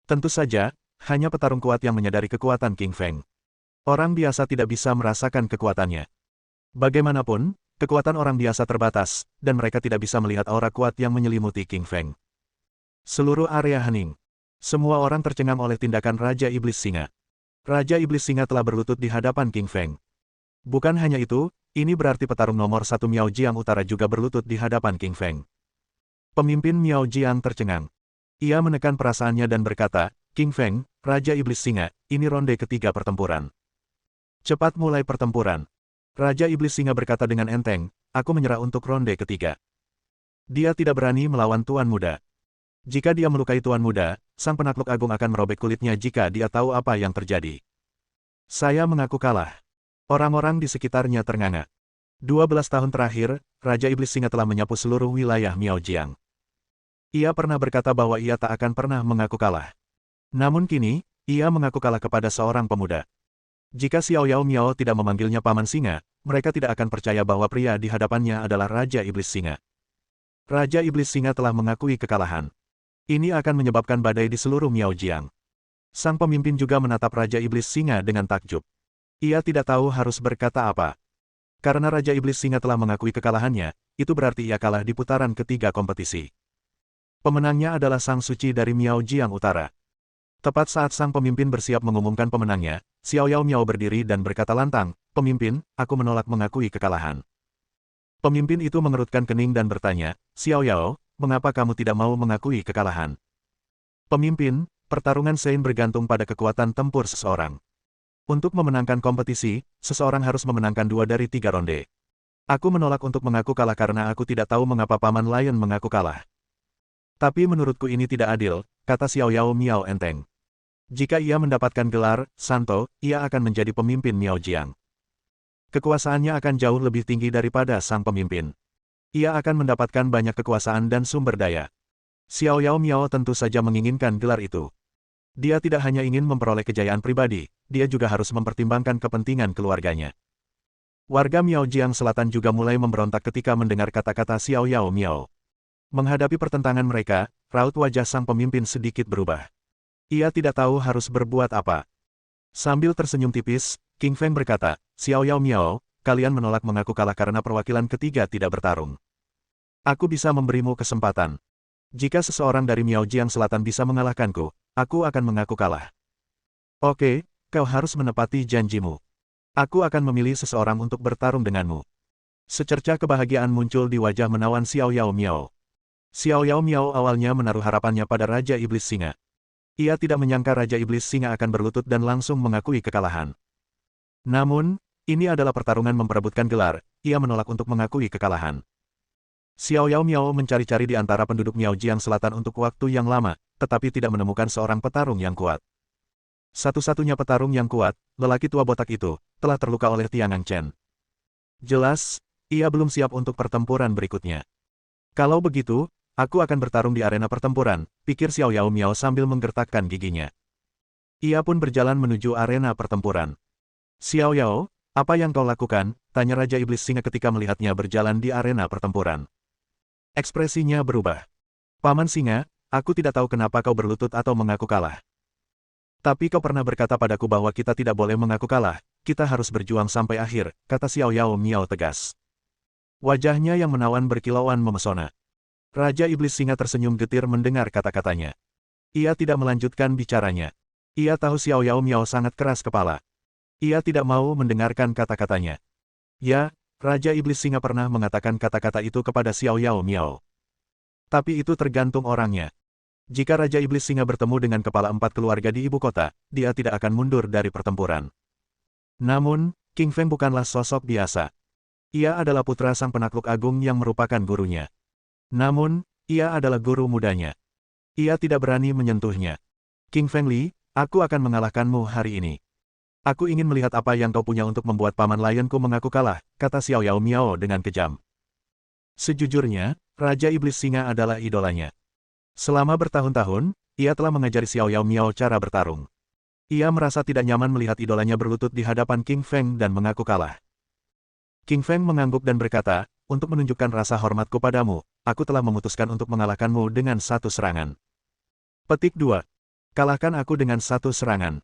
Tentu saja, hanya petarung kuat yang menyadari kekuatan King Feng. Orang biasa tidak bisa merasakan kekuatannya. Bagaimanapun, kekuatan orang biasa terbatas, dan mereka tidak bisa melihat aura kuat yang menyelimuti King Feng. Seluruh area hening. Semua orang tercengang oleh tindakan Raja Iblis Singa. Raja Iblis Singa telah berlutut di hadapan King Feng. Bukan hanya itu, ini berarti petarung nomor satu Miao Jiang Utara juga berlutut di hadapan King Feng. Pemimpin Miao Jiang tercengang. Ia menekan perasaannya dan berkata, King Feng, Raja Iblis Singa, ini ronde ketiga pertempuran. Cepat mulai pertempuran. Raja Iblis Singa berkata dengan enteng, aku menyerah untuk ronde ketiga. Dia tidak berani melawan Tuan Muda. Jika dia melukai Tuan Muda, sang penakluk agung akan merobek kulitnya jika dia tahu apa yang terjadi. Saya mengaku kalah. Orang-orang di sekitarnya ternganga. 12 tahun terakhir, Raja Iblis Singa telah menyapu seluruh wilayah Miao Jiang. Ia pernah berkata bahwa ia tak akan pernah mengaku kalah. Namun kini, ia mengaku kalah kepada seorang pemuda. Jika Xiao Yao Miao tidak memanggilnya Paman Singa, mereka tidak akan percaya bahwa pria di hadapannya adalah Raja Iblis Singa. Raja Iblis Singa telah mengakui kekalahan. Ini akan menyebabkan badai di seluruh Miao Jiang. Sang pemimpin juga menatap Raja Iblis Singa dengan takjub. Ia tidak tahu harus berkata apa. Karena Raja Iblis Singa telah mengakui kekalahannya, itu berarti ia kalah di putaran ketiga kompetisi. Pemenangnya adalah Sang Suci dari Miao Jiang Utara. Tepat saat sang pemimpin bersiap mengumumkan pemenangnya, Xiao Yao Miao berdiri dan berkata lantang, "Pemimpin, aku menolak mengakui kekalahan." Pemimpin itu mengerutkan kening dan bertanya, "Xiao Yao, mengapa kamu tidak mau mengakui kekalahan?" Pemimpin, pertarungan Sein bergantung pada kekuatan tempur seseorang. Untuk memenangkan kompetisi, seseorang harus memenangkan 2 dari 3 ronde. Aku menolak untuk mengaku kalah karena aku tidak tahu mengapa Paman Lion mengaku kalah. Tapi menurutku ini tidak adil, kata Xiao Yao Miao enteng. Jika ia mendapatkan gelar Santo, ia akan menjadi pemimpin Miao Jiang. Kekuasaannya akan jauh lebih tinggi daripada sang pemimpin. Ia akan mendapatkan banyak kekuasaan dan sumber daya. Xiao Yao Miao tentu saja menginginkan gelar itu. Dia tidak hanya ingin memperoleh kejayaan pribadi, dia juga harus mempertimbangkan kepentingan keluarganya. Warga Miao Jiang Selatan juga mulai memberontak ketika mendengar kata-kata Xiao Yao Miao. Menghadapi pertentangan mereka, raut wajah sang pemimpin sedikit berubah. Ia tidak tahu harus berbuat apa. Sambil tersenyum tipis, King Feng berkata, "Xiao Yao Miao, kalian menolak mengaku kalah karena perwakilan ketiga tidak bertarung. Aku bisa memberimu kesempatan. Jika seseorang dari Miao Jiang Selatan bisa mengalahkanku, aku akan mengaku kalah. Oke, kau harus menepati janjimu. Aku akan memilih seseorang untuk bertarung denganmu." Secercah kebahagiaan muncul di wajah menawan Xiao Yao Miao. Xiao Yao Miao awalnya menaruh harapannya pada Raja Iblis Singa. Ia tidak menyangka Raja Iblis Singa akan berlutut dan langsung mengakui kekalahan. Namun, ini adalah pertarungan memperebutkan gelar, ia menolak untuk mengakui kekalahan. Xiao Yao Miao mencari-cari di antara penduduk Miao Jiang Selatan untuk waktu yang lama, tetapi tidak menemukan seorang petarung yang kuat. Satu-satunya petarung yang kuat, lelaki tua botak itu, telah terluka oleh Tiangang Chen. Jelas, ia belum siap untuk pertempuran berikutnya. Kalau begitu, aku akan bertarung di arena pertempuran, pikir Xiao Yao Miao sambil menggertakkan giginya. Ia pun berjalan menuju arena pertempuran. "Xiao Yao, apa yang kau lakukan?" tanya Raja Iblis Singa ketika melihatnya berjalan di arena pertempuran. Ekspresinya berubah. "Paman Singa, aku tidak tahu kenapa kau berlutut atau mengaku kalah. Tapi kau pernah berkata padaku bahwa kita tidak boleh mengaku kalah, kita harus berjuang sampai akhir," kata Xiao Yao Miao tegas. Wajahnya yang menawan berkilauan memesona. Raja Iblis Singa tersenyum getir mendengar kata-katanya. Ia tidak melanjutkan bicaranya. Ia tahu Xiao Yao Miao sangat keras kepala. Ia tidak mau mendengarkan kata-katanya. Ya, Raja Iblis Singa pernah mengatakan kata-kata itu kepada Xiao Yao Miao. Tapi itu tergantung orangnya. Jika Raja Iblis Singa bertemu dengan kepala 4 keluarga di ibu kota, dia tidak akan mundur dari pertempuran. Namun, King Feng bukanlah sosok biasa. Ia adalah putra sang penakluk agung yang merupakan gurunya. Namun, ia adalah guru mudanya. Ia tidak berani menyentuhnya. "King Feng Li, aku akan mengalahkanmu hari ini. Aku ingin melihat apa yang kau punya untuk membuat Paman Lionku mengaku kalah," kata Xiao Yao Miao dengan kejam. Sejujurnya, Raja Iblis Singa adalah idolanya. Selama bertahun-tahun, ia telah mengajari Xiao Yao Miao cara bertarung. Ia merasa tidak nyaman melihat idolanya berlutut di hadapan King Feng dan mengaku kalah. King Feng mengangguk dan berkata, "Untuk menunjukkan rasa hormatku padamu, aku telah memutuskan untuk mengalahkanmu dengan 1 serangan." Petik 2. Kalahkan aku dengan 1 serangan.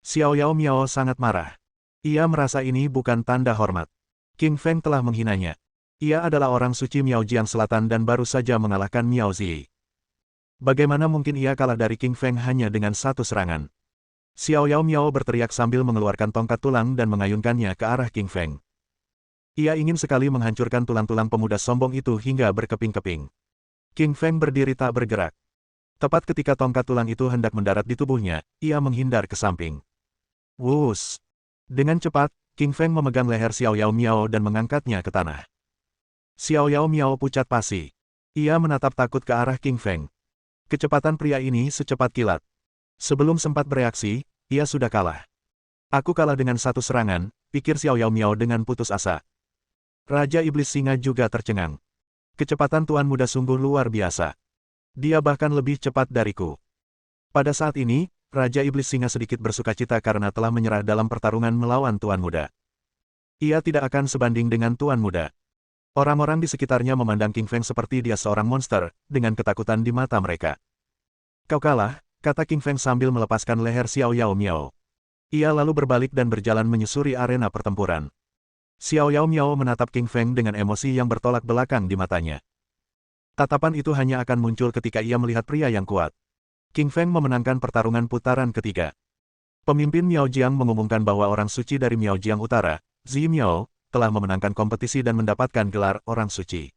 Xiao Yao Miao sangat marah. Ia merasa ini bukan tanda hormat. King Feng telah menghinanya. Ia adalah orang suci Miao Jiang Selatan dan baru saja mengalahkan Miao Zi. Bagaimana mungkin ia kalah dari King Feng hanya dengan satu serangan? Xiao Yao Miao berteriak sambil mengeluarkan tongkat tulang dan mengayunkannya ke arah King Feng. Ia ingin sekali menghancurkan tulang-tulang pemuda sombong itu hingga berkeping-keping. King Feng berdiri tak bergerak. Tepat ketika tongkat tulang itu hendak mendarat di tubuhnya, ia menghindar ke samping. Wus! Dengan cepat, King Feng memegang leher Xiao Yao Miao dan mengangkatnya ke tanah. Xiao Yao Miao pucat pasi. Ia menatap takut ke arah King Feng. Kecepatan pria ini secepat kilat. Sebelum sempat bereaksi, ia sudah kalah. Aku kalah dengan satu serangan, pikir Xiao Yao Miao dengan putus asa. Raja Iblis Singa juga tercengang. Kecepatan tuan muda sungguh luar biasa. Dia bahkan lebih cepat dariku. Pada saat ini, Raja Iblis Singa sedikit bersukacita karena telah menyerah dalam pertarungan melawan tuan muda. Ia tidak akan sebanding dengan tuan muda. Orang-orang di sekitarnya memandang King Feng seperti dia seorang monster, dengan ketakutan di mata mereka. Kau kalah, kata King Feng sambil melepaskan leher Xiao Yao Miao. Ia lalu berbalik dan berjalan menyusuri arena pertempuran. Xiao Yao Miao menatap King Feng dengan emosi yang bertolak belakang di matanya. Tatapan itu hanya akan muncul ketika ia melihat pria yang kuat. King Feng memenangkan pertarungan putaran ketiga. Pemimpin Miao Jiang mengumumkan bahwa orang suci dari Miao Jiang Utara, Zi Miao, telah memenangkan kompetisi dan mendapatkan gelar orang suci.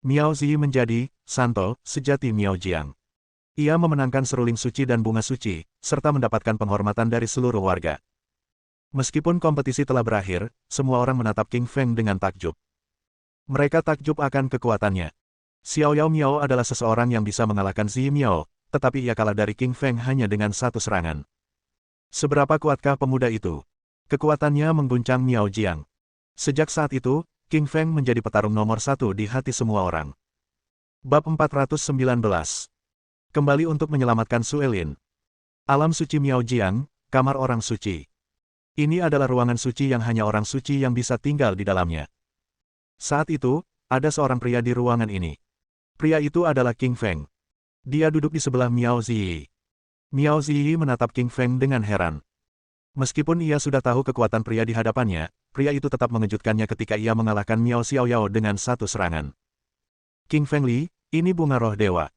Miao Zi menjadi santo sejati Miao Jiang. Ia memenangkan seruling suci dan bunga suci, serta mendapatkan penghormatan dari seluruh warga. Meskipun kompetisi telah berakhir, semua orang menatap King Feng dengan takjub. Mereka takjub akan kekuatannya. Xiao Yao Miao adalah seseorang yang bisa mengalahkan Zi Miao, tetapi ia kalah dari King Feng hanya dengan satu serangan. Seberapa kuatkah pemuda itu? Kekuatannya mengguncang Miao Jiang. Sejak saat itu, King Feng menjadi petarung nomor satu di hati semua orang. Bab 419. Kembali untuk menyelamatkan Suelin. Alam suci Miao Jiang, kamar orang suci. Ini adalah ruangan suci yang hanya orang suci yang bisa tinggal di dalamnya. Saat itu, ada seorang pria di ruangan ini. Pria itu adalah King Feng. Dia duduk di sebelah Miao Ziyi. Miao Ziyi menatap King Feng dengan heran. Meskipun ia sudah tahu kekuatan pria di hadapannya, pria itu tetap mengejutkannya ketika ia mengalahkan Miao Xiaoyao dengan satu serangan. King Feng Li, ini bunga roh dewa.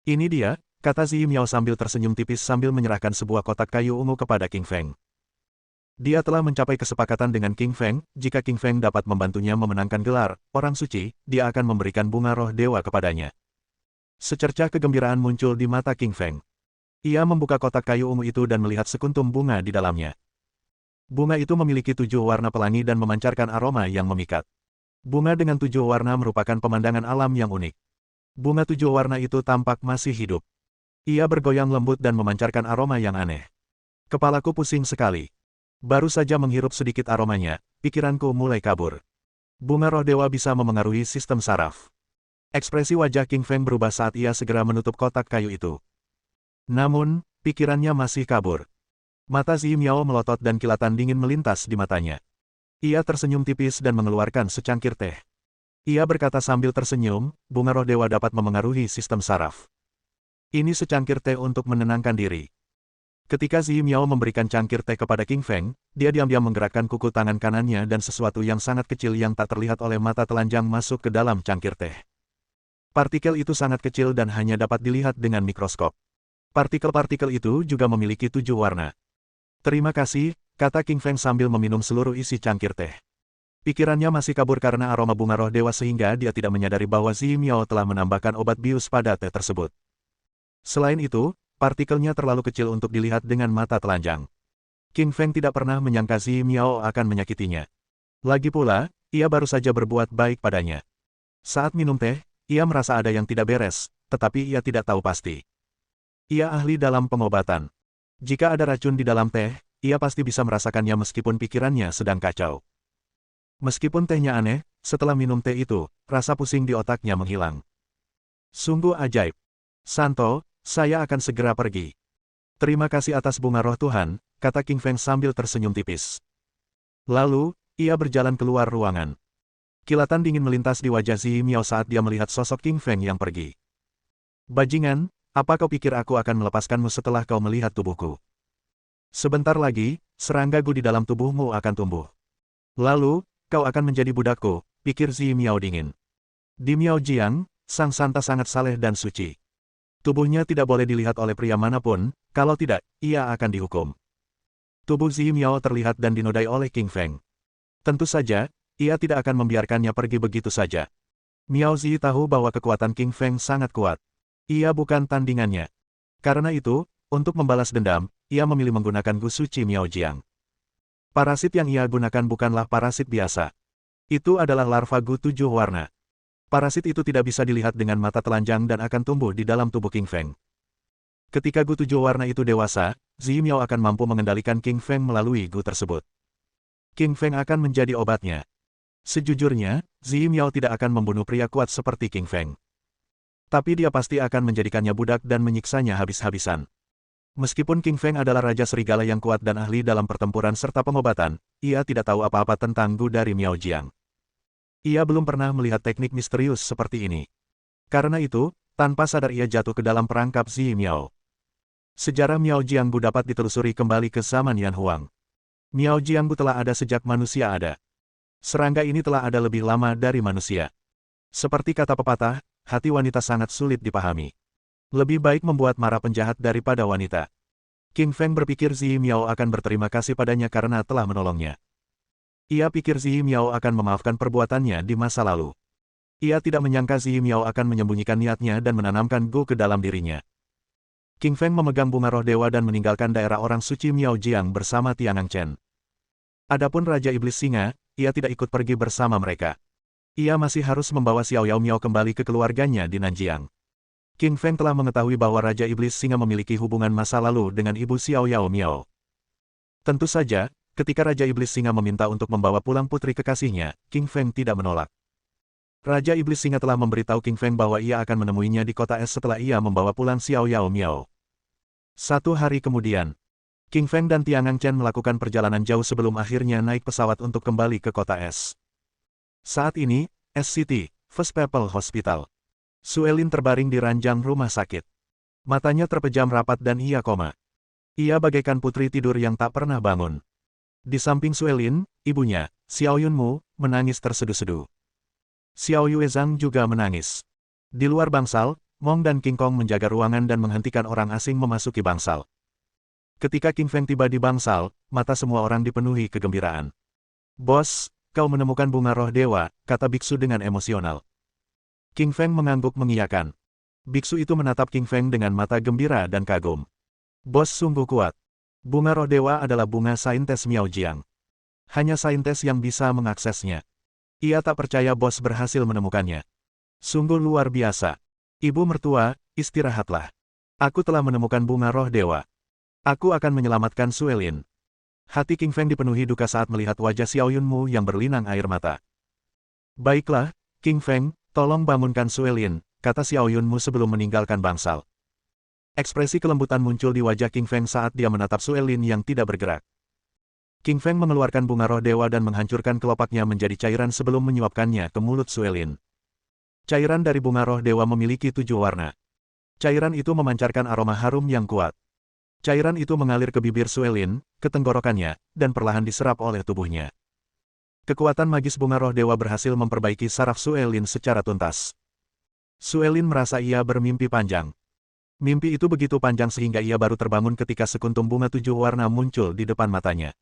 Ini dia, kata Zi Miao sambil tersenyum tipis sambil menyerahkan sebuah kotak kayu ungu kepada King Feng. Dia telah mencapai kesepakatan dengan King Feng, jika King Feng dapat membantunya memenangkan gelar orang suci, dia akan memberikan bunga roh dewa kepadanya. Secercah kegembiraan muncul di mata King Feng. Ia membuka kotak kayu ungu itu dan melihat sekuntum bunga di dalamnya. Bunga itu memiliki 7 warna pelangi dan memancarkan aroma yang memikat. Bunga dengan 7 warna merupakan pemandangan alam yang unik. Bunga 7 warna itu tampak masih hidup. Ia bergoyang lembut dan memancarkan aroma yang aneh. Kepalaku pusing sekali. Baru saja menghirup sedikit aromanya, pikiranku mulai kabur. Bunga roh dewa bisa memengaruhi sistem saraf. Ekspresi wajah King Feng berubah saat ia segera menutup kotak kayu itu. Namun, pikirannya masih kabur. Mata Zi Miao melotot dan kilatan dingin melintas di matanya. Ia tersenyum tipis dan mengeluarkan secangkir teh. Ia berkata sambil tersenyum, bunga roh dewa dapat memengaruhi sistem saraf. Ini secangkir teh untuk menenangkan diri. Ketika Zi Miao memberikan cangkir teh kepada King Feng, dia diam-diam menggerakkan kuku tangan kanannya dan sesuatu yang sangat kecil yang tak terlihat oleh mata telanjang masuk ke dalam cangkir teh. Partikel itu sangat kecil dan hanya dapat dilihat dengan mikroskop. Partikel-partikel itu juga memiliki 7 warna. Terima kasih, kata King Feng sambil meminum seluruh isi cangkir teh. Pikirannya masih kabur karena aroma bunga roh dewa sehingga dia tidak menyadari bahwa Zi Miao telah menambahkan obat bius pada teh tersebut. Selain itu, partikelnya terlalu kecil untuk dilihat dengan mata telanjang. King Feng tidak pernah menyangka Zi Miao akan menyakitinya. Lagi pula, ia baru saja berbuat baik padanya. Saat minum teh, ia merasa ada yang tidak beres, tetapi ia tidak tahu pasti. Ia ahli dalam pengobatan. Jika ada racun di dalam teh, ia pasti bisa merasakannya meskipun pikirannya sedang kacau. Meskipun tehnya aneh, setelah minum teh itu, rasa pusing di otaknya menghilang. Sungguh ajaib. Santo, saya akan segera pergi. Terima kasih atas bunga roh Tuhan, kata King Feng sambil tersenyum tipis. Lalu, ia berjalan keluar ruangan. Kilatan dingin melintas di wajah Zi Miao saat dia melihat sosok King Feng yang pergi. Bajingan, apa kau pikir aku akan melepaskanmu setelah kau melihat tubuhku? Sebentar lagi, serangga gu di dalam tubuhmu akan tumbuh. Lalu, kau akan menjadi budakku, pikir Zi Miao dingin. Di Miao Jiang, sang santa sangat saleh dan suci. Tubuhnya tidak boleh dilihat oleh pria manapun, kalau tidak, ia akan dihukum. Tubuh Zi Miao terlihat dan dinodai oleh King Feng. Tentu saja, ia tidak akan membiarkannya pergi begitu saja. Miao Zi tahu bahwa kekuatan King Feng sangat kuat. Ia bukan tandingannya. Karena itu, untuk membalas dendam, ia memilih menggunakan Gu Suci Miao Jiang. Parasit yang ia gunakan bukanlah parasit biasa. Itu adalah larva Gu 7 warna. Parasit itu tidak bisa dilihat dengan mata telanjang dan akan tumbuh di dalam tubuh King Feng. Ketika Gu 7 warna itu dewasa, Zi Miao akan mampu mengendalikan King Feng melalui Gu tersebut. King Feng akan menjadi obatnya. Sejujurnya, Zi Miao tidak akan membunuh pria kuat seperti King Feng. Tapi dia pasti akan menjadikannya budak dan menyiksanya habis-habisan. Meskipun King Feng adalah Raja Serigala yang kuat dan ahli dalam pertempuran serta pengobatan, ia tidak tahu apa-apa tentang Gu dari Miao Jiang. Ia belum pernah melihat teknik misterius seperti ini. Karena itu, tanpa sadar ia jatuh ke dalam perangkap Zi Miao. Sejarah Miao Jianggu dapat ditelusuri kembali ke zaman Yan Huang. Miao Jianggu telah ada sejak manusia ada. Serangga ini telah ada lebih lama dari manusia. Seperti kata pepatah, hati wanita sangat sulit dipahami. Lebih baik membuat marah penjahat daripada wanita. King Feng berpikir Zi Miao akan berterima kasih padanya karena telah menolongnya. Ia pikir Zi Miao akan memaafkan perbuatannya di masa lalu. Ia tidak menyangka Zi Miao akan menyembunyikan niatnya dan menanamkan Gu ke dalam dirinya. King Feng memegang bunga roh dewa dan meninggalkan daerah orang suci Miao Jiang bersama Tiangang Chen. Adapun Raja Iblis Singa, ia tidak ikut pergi bersama mereka. Ia masih harus membawa Xiao Yao Miao kembali ke keluarganya di Nanjiang. King Feng telah mengetahui bahwa Raja Iblis Singa memiliki hubungan masa lalu dengan ibu Xiao Yao Miao. Tentu saja, ketika Raja Iblis Singa meminta untuk membawa pulang putri kekasihnya, King Feng tidak menolak. Raja Iblis Singa telah memberitahu King Feng bahwa ia akan menemuinya di kota es setelah ia membawa pulang Xiao Yao Miao. 1 hari kemudian, King Feng dan Tiangang Chen melakukan perjalanan jauh sebelum akhirnya naik pesawat untuk kembali ke kota es. Saat ini, S-City, First People Hospital. Suelin terbaring di ranjang rumah sakit. Matanya terpejam rapat dan ia koma. Ia bagaikan putri tidur yang tak pernah bangun. Di samping Suelin, ibunya, Xiao Yunmu, menangis terseduh-seduh. Xiao Yuezhang juga menangis. Di luar bangsal, Mong dan King Kong menjaga ruangan dan menghentikan orang asing memasuki bangsal. Ketika King Feng tiba di bangsal, mata semua orang dipenuhi kegembiraan. "Bos, kau menemukan bunga roh dewa," kata biksu dengan emosional. King Feng mengangguk mengiyakan. Biksu itu menatap King Feng dengan mata gembira dan kagum. "Bos sungguh kuat. Bunga roh dewa adalah bunga saintes Miao Jiang. Hanya saintes yang bisa mengaksesnya. Ia tak percaya bos berhasil menemukannya. Sungguh luar biasa. Ibu mertua, istirahatlah. Aku telah menemukan bunga roh dewa. Aku akan menyelamatkan Suelin." Hati King Feng dipenuhi duka saat melihat wajah Xiao Yunmu yang berlinang air mata. "Baiklah, King Feng, tolong bangunkan Suelin," kata Xiao Yunmu sebelum meninggalkan bangsal. Ekspresi kelembutan muncul di wajah King Feng saat dia menatap Suelin yang tidak bergerak. King Feng mengeluarkan bunga roh dewa dan menghancurkan kelopaknya menjadi cairan sebelum menyuapkannya ke mulut Suelin. Cairan dari bunga roh dewa memiliki 7 warna. Cairan itu memancarkan aroma harum yang kuat. Cairan itu mengalir ke bibir Suelin, ke tenggorokannya, dan perlahan diserap oleh tubuhnya. Kekuatan magis bunga roh dewa berhasil memperbaiki saraf Suelin secara tuntas. Suelin merasa ia bermimpi panjang. Mimpi itu begitu panjang sehingga ia baru terbangun ketika sekuntum bunga 7 warna muncul di depan matanya.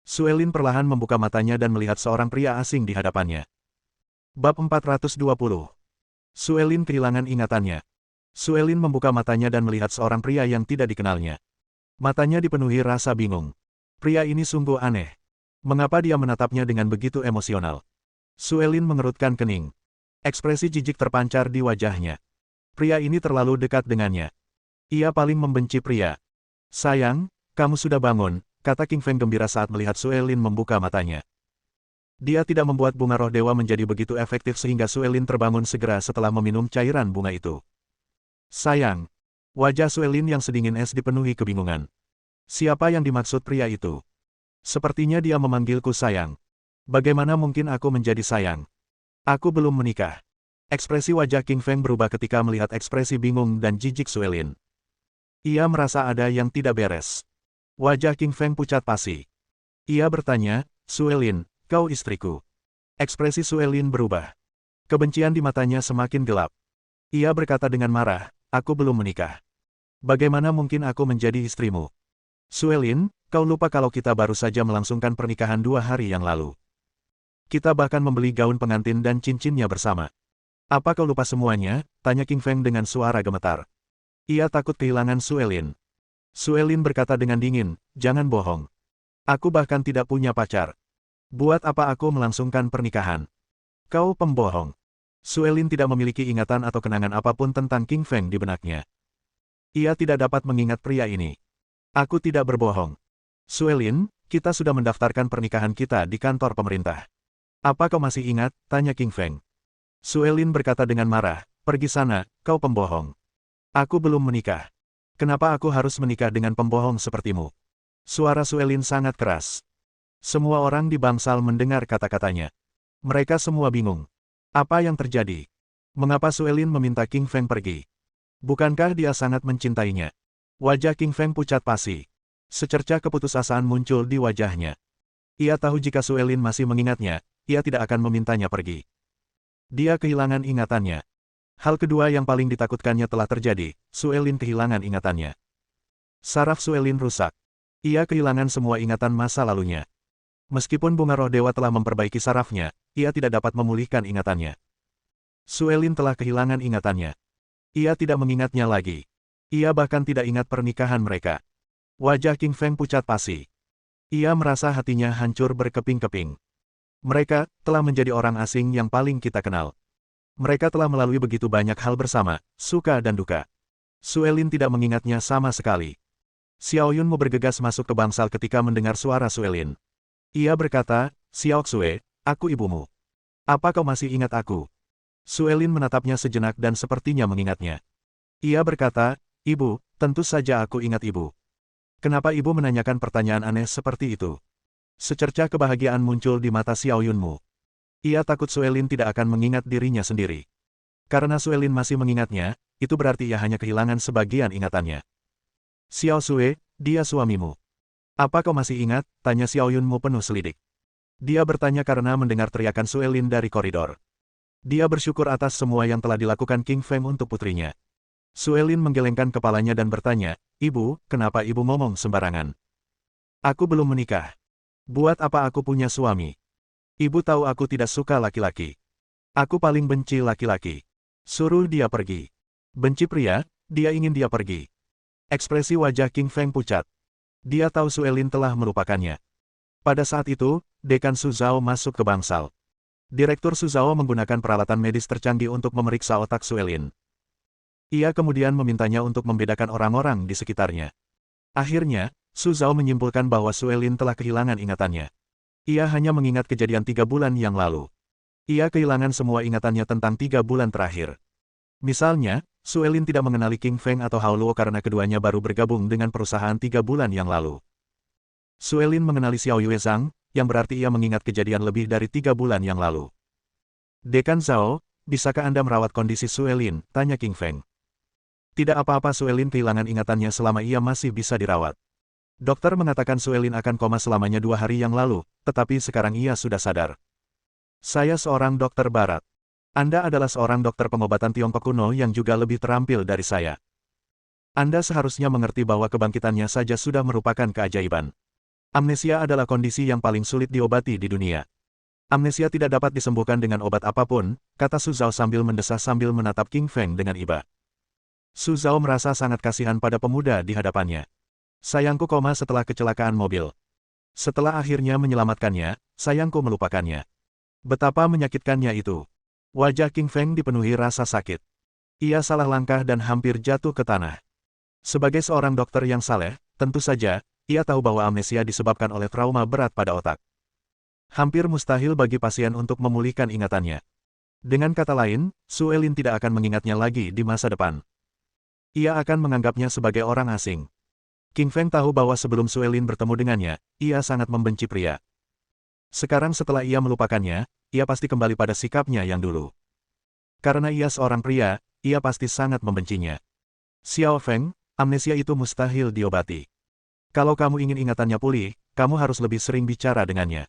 Suelin perlahan membuka matanya dan melihat seorang pria asing di hadapannya. Bab 420. Suelin kehilangan ingatannya. Suelin membuka matanya dan melihat seorang pria yang tidak dikenalnya. Matanya dipenuhi rasa bingung. Pria ini sungguh aneh. Mengapa dia menatapnya dengan begitu emosional? Suelin mengerutkan kening. Ekspresi jijik terpancar di wajahnya. Pria ini terlalu dekat dengannya. Ia paling membenci pria. "Sayang, kamu sudah bangun," kata King Feng gembira saat melihat Suelin membuka matanya. Dia tidak membuat bunga roh dewa menjadi begitu efektif sehingga Suelin terbangun segera setelah meminum cairan bunga itu. "Sayang." Wajah Suelin yang sedingin es dipenuhi kebingungan. Siapa yang dimaksud pria itu? Sepertinya dia memanggilku sayang. Bagaimana mungkin aku menjadi sayang? Aku belum menikah. Ekspresi wajah King Feng berubah ketika melihat ekspresi bingung dan jijik Suelin. Ia merasa ada yang tidak beres. Wajah King Feng pucat pasi. Ia bertanya, "Suelin, kau istriku?" Ekspresi Suelin berubah. Kebencian di matanya semakin gelap. Ia berkata dengan marah, aku belum menikah. Bagaimana mungkin aku menjadi istrimu? Suelin, kau lupa kalau kita baru saja melangsungkan pernikahan 2 hari yang lalu. Kita bahkan membeli gaun pengantin dan cincinnya bersama. Apa kau lupa semuanya? Tanya King Feng dengan suara gemetar. Ia takut kehilangan Suelin. Suelin berkata dengan dingin, jangan bohong. Aku bahkan tidak punya pacar. Buat apa aku melangsungkan pernikahan? Kau pembohong. Suelin tidak memiliki ingatan atau kenangan apapun tentang King Feng di benaknya. Ia tidak dapat mengingat pria ini. Aku tidak berbohong. Suelin, kita sudah mendaftarkan pernikahan kita di kantor pemerintah. Apa kau masih ingat? Tanya King Feng. Suelin berkata dengan marah, pergi sana, kau pembohong. Aku belum menikah. Kenapa aku harus menikah dengan pembohong sepertimu? Suara Suelin sangat keras. Semua orang di bangsal mendengar kata-katanya. Mereka semua bingung. Apa yang terjadi? Mengapa Suelin meminta King Feng pergi? Bukankah dia sangat mencintainya? Wajah King Feng pucat pasi. Secercah keputusasaan muncul di wajahnya. Ia tahu jika Suelin masih mengingatnya, ia tidak akan memintanya pergi. Dia kehilangan ingatannya. Hal kedua yang paling ditakutkannya telah terjadi, Suelin kehilangan ingatannya. Saraf Suelin rusak. Ia kehilangan semua ingatan masa lalunya. Meskipun bunga roh dewa telah memperbaiki sarafnya, ia tidak dapat memulihkan ingatannya. Suelin telah kehilangan ingatannya. Ia tidak mengingatnya lagi. Ia bahkan tidak ingat pernikahan mereka. Wajah King Feng pucat pasi. Ia merasa hatinya hancur berkeping-keping. Mereka telah menjadi orang asing yang paling kita kenal. Mereka telah melalui begitu banyak hal bersama, suka dan duka. Suelin tidak mengingatnya sama sekali. Xiao Yunmu bergegas masuk ke bangsal ketika mendengar suara Suelin. Ia berkata, Xiao Xue, aku ibumu. Apa kau masih ingat aku? Suelin menatapnya sejenak dan sepertinya mengingatnya. Ia berkata, Ibu, tentu saja aku ingat ibu. Kenapa ibu menanyakan pertanyaan aneh seperti itu? Secercah kebahagiaan muncul di mata Xiao Yunmu. Ia takut Suelin tidak akan mengingat dirinya sendiri. Karena Suelin masih mengingatnya, itu berarti ia hanya kehilangan sebagian ingatannya. Xiao Xue, dia suamimu. Apa kau masih ingat? Tanya Xiao Yunmu penuh selidik. Dia bertanya karena mendengar teriakan Suelin dari koridor. Dia bersyukur atas semua yang telah dilakukan King Feng untuk putrinya. Suelin menggelengkan kepalanya dan bertanya, Ibu, kenapa ibu ngomong sembarangan? Aku belum menikah. Buat apa aku punya suami? Ibu tahu aku tidak suka laki-laki. Aku paling benci laki-laki. Suruh dia pergi. Benci pria, dia ingin dia pergi. Ekspresi wajah King Feng pucat. Dia tahu Suelin telah melupakannya. Pada saat itu, Dekan Su Zhao masuk ke bangsal. Direktur Su Zhao menggunakan peralatan medis tercanggih untuk memeriksa otak Suelin. Ia kemudian memintanya untuk membedakan orang-orang di sekitarnya. Akhirnya, Su Zhao menyimpulkan bahwa Suelin telah kehilangan ingatannya. Ia hanya mengingat kejadian 3 bulan yang lalu. Ia kehilangan semua ingatannya tentang 3 bulan terakhir. Misalnya, Suelin tidak mengenali King Feng atau Hao Luo karena keduanya baru bergabung dengan perusahaan 3 bulan yang lalu. Suelin mengenali Xiao Yue Zhang, yang berarti ia mengingat kejadian lebih dari 3 bulan yang lalu. Dekan Zhao, bisakah Anda merawat kondisi Suelin? Tanya King Feng. Tidak apa-apa, Suelin kehilangan ingatannya selama ia masih bisa dirawat. Dokter mengatakan Suelin akan koma selamanya 2 hari yang lalu, tetapi sekarang ia sudah sadar. Saya seorang dokter barat. Anda adalah seorang dokter pengobatan Tiongkok kuno yang juga lebih terampil dari saya. Anda seharusnya mengerti bahwa kebangkitannya saja sudah merupakan keajaiban. Amnesia adalah kondisi yang paling sulit diobati di dunia. Amnesia tidak dapat disembuhkan dengan obat apapun, kata Su Zhao sambil mendesah sambil menatap King Feng dengan iba. Su Zhao merasa sangat kasihan pada pemuda di hadapannya. Sayangku koma setelah kecelakaan mobil. Setelah akhirnya menyelamatkannya, sayangku melupakannya. Betapa menyakitkannya itu. Wajah King Feng dipenuhi rasa sakit. Ia salah langkah dan hampir jatuh ke tanah. Sebagai seorang dokter yang saleh, tentu saja, ia tahu bahwa amnesia disebabkan oleh trauma berat pada otak. Hampir mustahil bagi pasien untuk memulihkan ingatannya. Dengan kata lain, Suelin tidak akan mengingatnya lagi di masa depan. Ia akan menganggapnya sebagai orang asing. King Feng tahu bahwa sebelum Suelin bertemu dengannya, ia sangat membenci pria. Sekarang setelah ia melupakannya, ia pasti kembali pada sikapnya yang dulu. Karena ia seorang pria, ia pasti sangat membencinya. Xiao Feng, amnesia itu mustahil diobati. Kalau kamu ingin ingatannya pulih, kamu harus lebih sering bicara dengannya.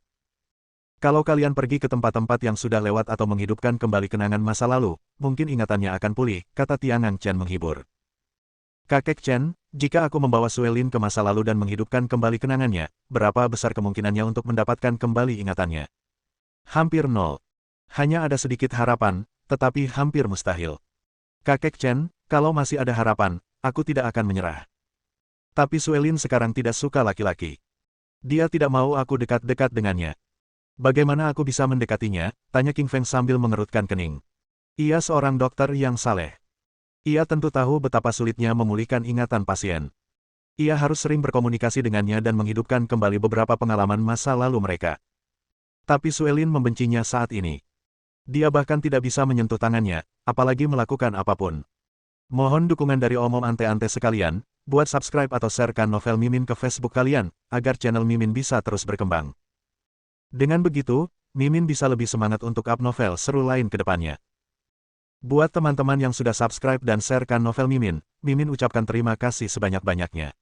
Kalau kalian pergi ke tempat-tempat yang sudah lewat atau menghidupkan kembali kenangan masa lalu, mungkin ingatannya akan pulih, kata Tianang Chen menghibur. Kakek Chen, jika aku membawa Suelin ke masa lalu dan menghidupkan kembali kenangannya, berapa besar kemungkinannya untuk mendapatkan kembali ingatannya? Hampir nol. Hanya ada sedikit harapan, tetapi hampir mustahil. Kakek Chen, kalau masih ada harapan, aku tidak akan menyerah. Tapi Suelin sekarang tidak suka laki-laki. Dia tidak mau aku dekat-dekat dengannya. Bagaimana aku bisa mendekatinya? Tanya King Feng sambil mengerutkan kening. Ia seorang dokter yang saleh. Ia tentu tahu betapa sulitnya memulihkan ingatan pasien. Ia harus sering berkomunikasi dengannya dan menghidupkan kembali beberapa pengalaman masa lalu mereka. Tapi Suelin membencinya saat ini. Dia bahkan tidak bisa menyentuh tangannya, apalagi melakukan apapun. Mohon dukungan dari omom ante-ante sekalian, buat subscribe atau sharekan novel Mimin ke Facebook kalian, agar channel Mimin bisa terus berkembang. Dengan begitu, Mimin bisa lebih semangat untuk up novel seru lain ke depannya. Buat teman-teman yang sudah subscribe dan sharekan novel Mimin, Mimin ucapkan terima kasih sebanyak-banyaknya.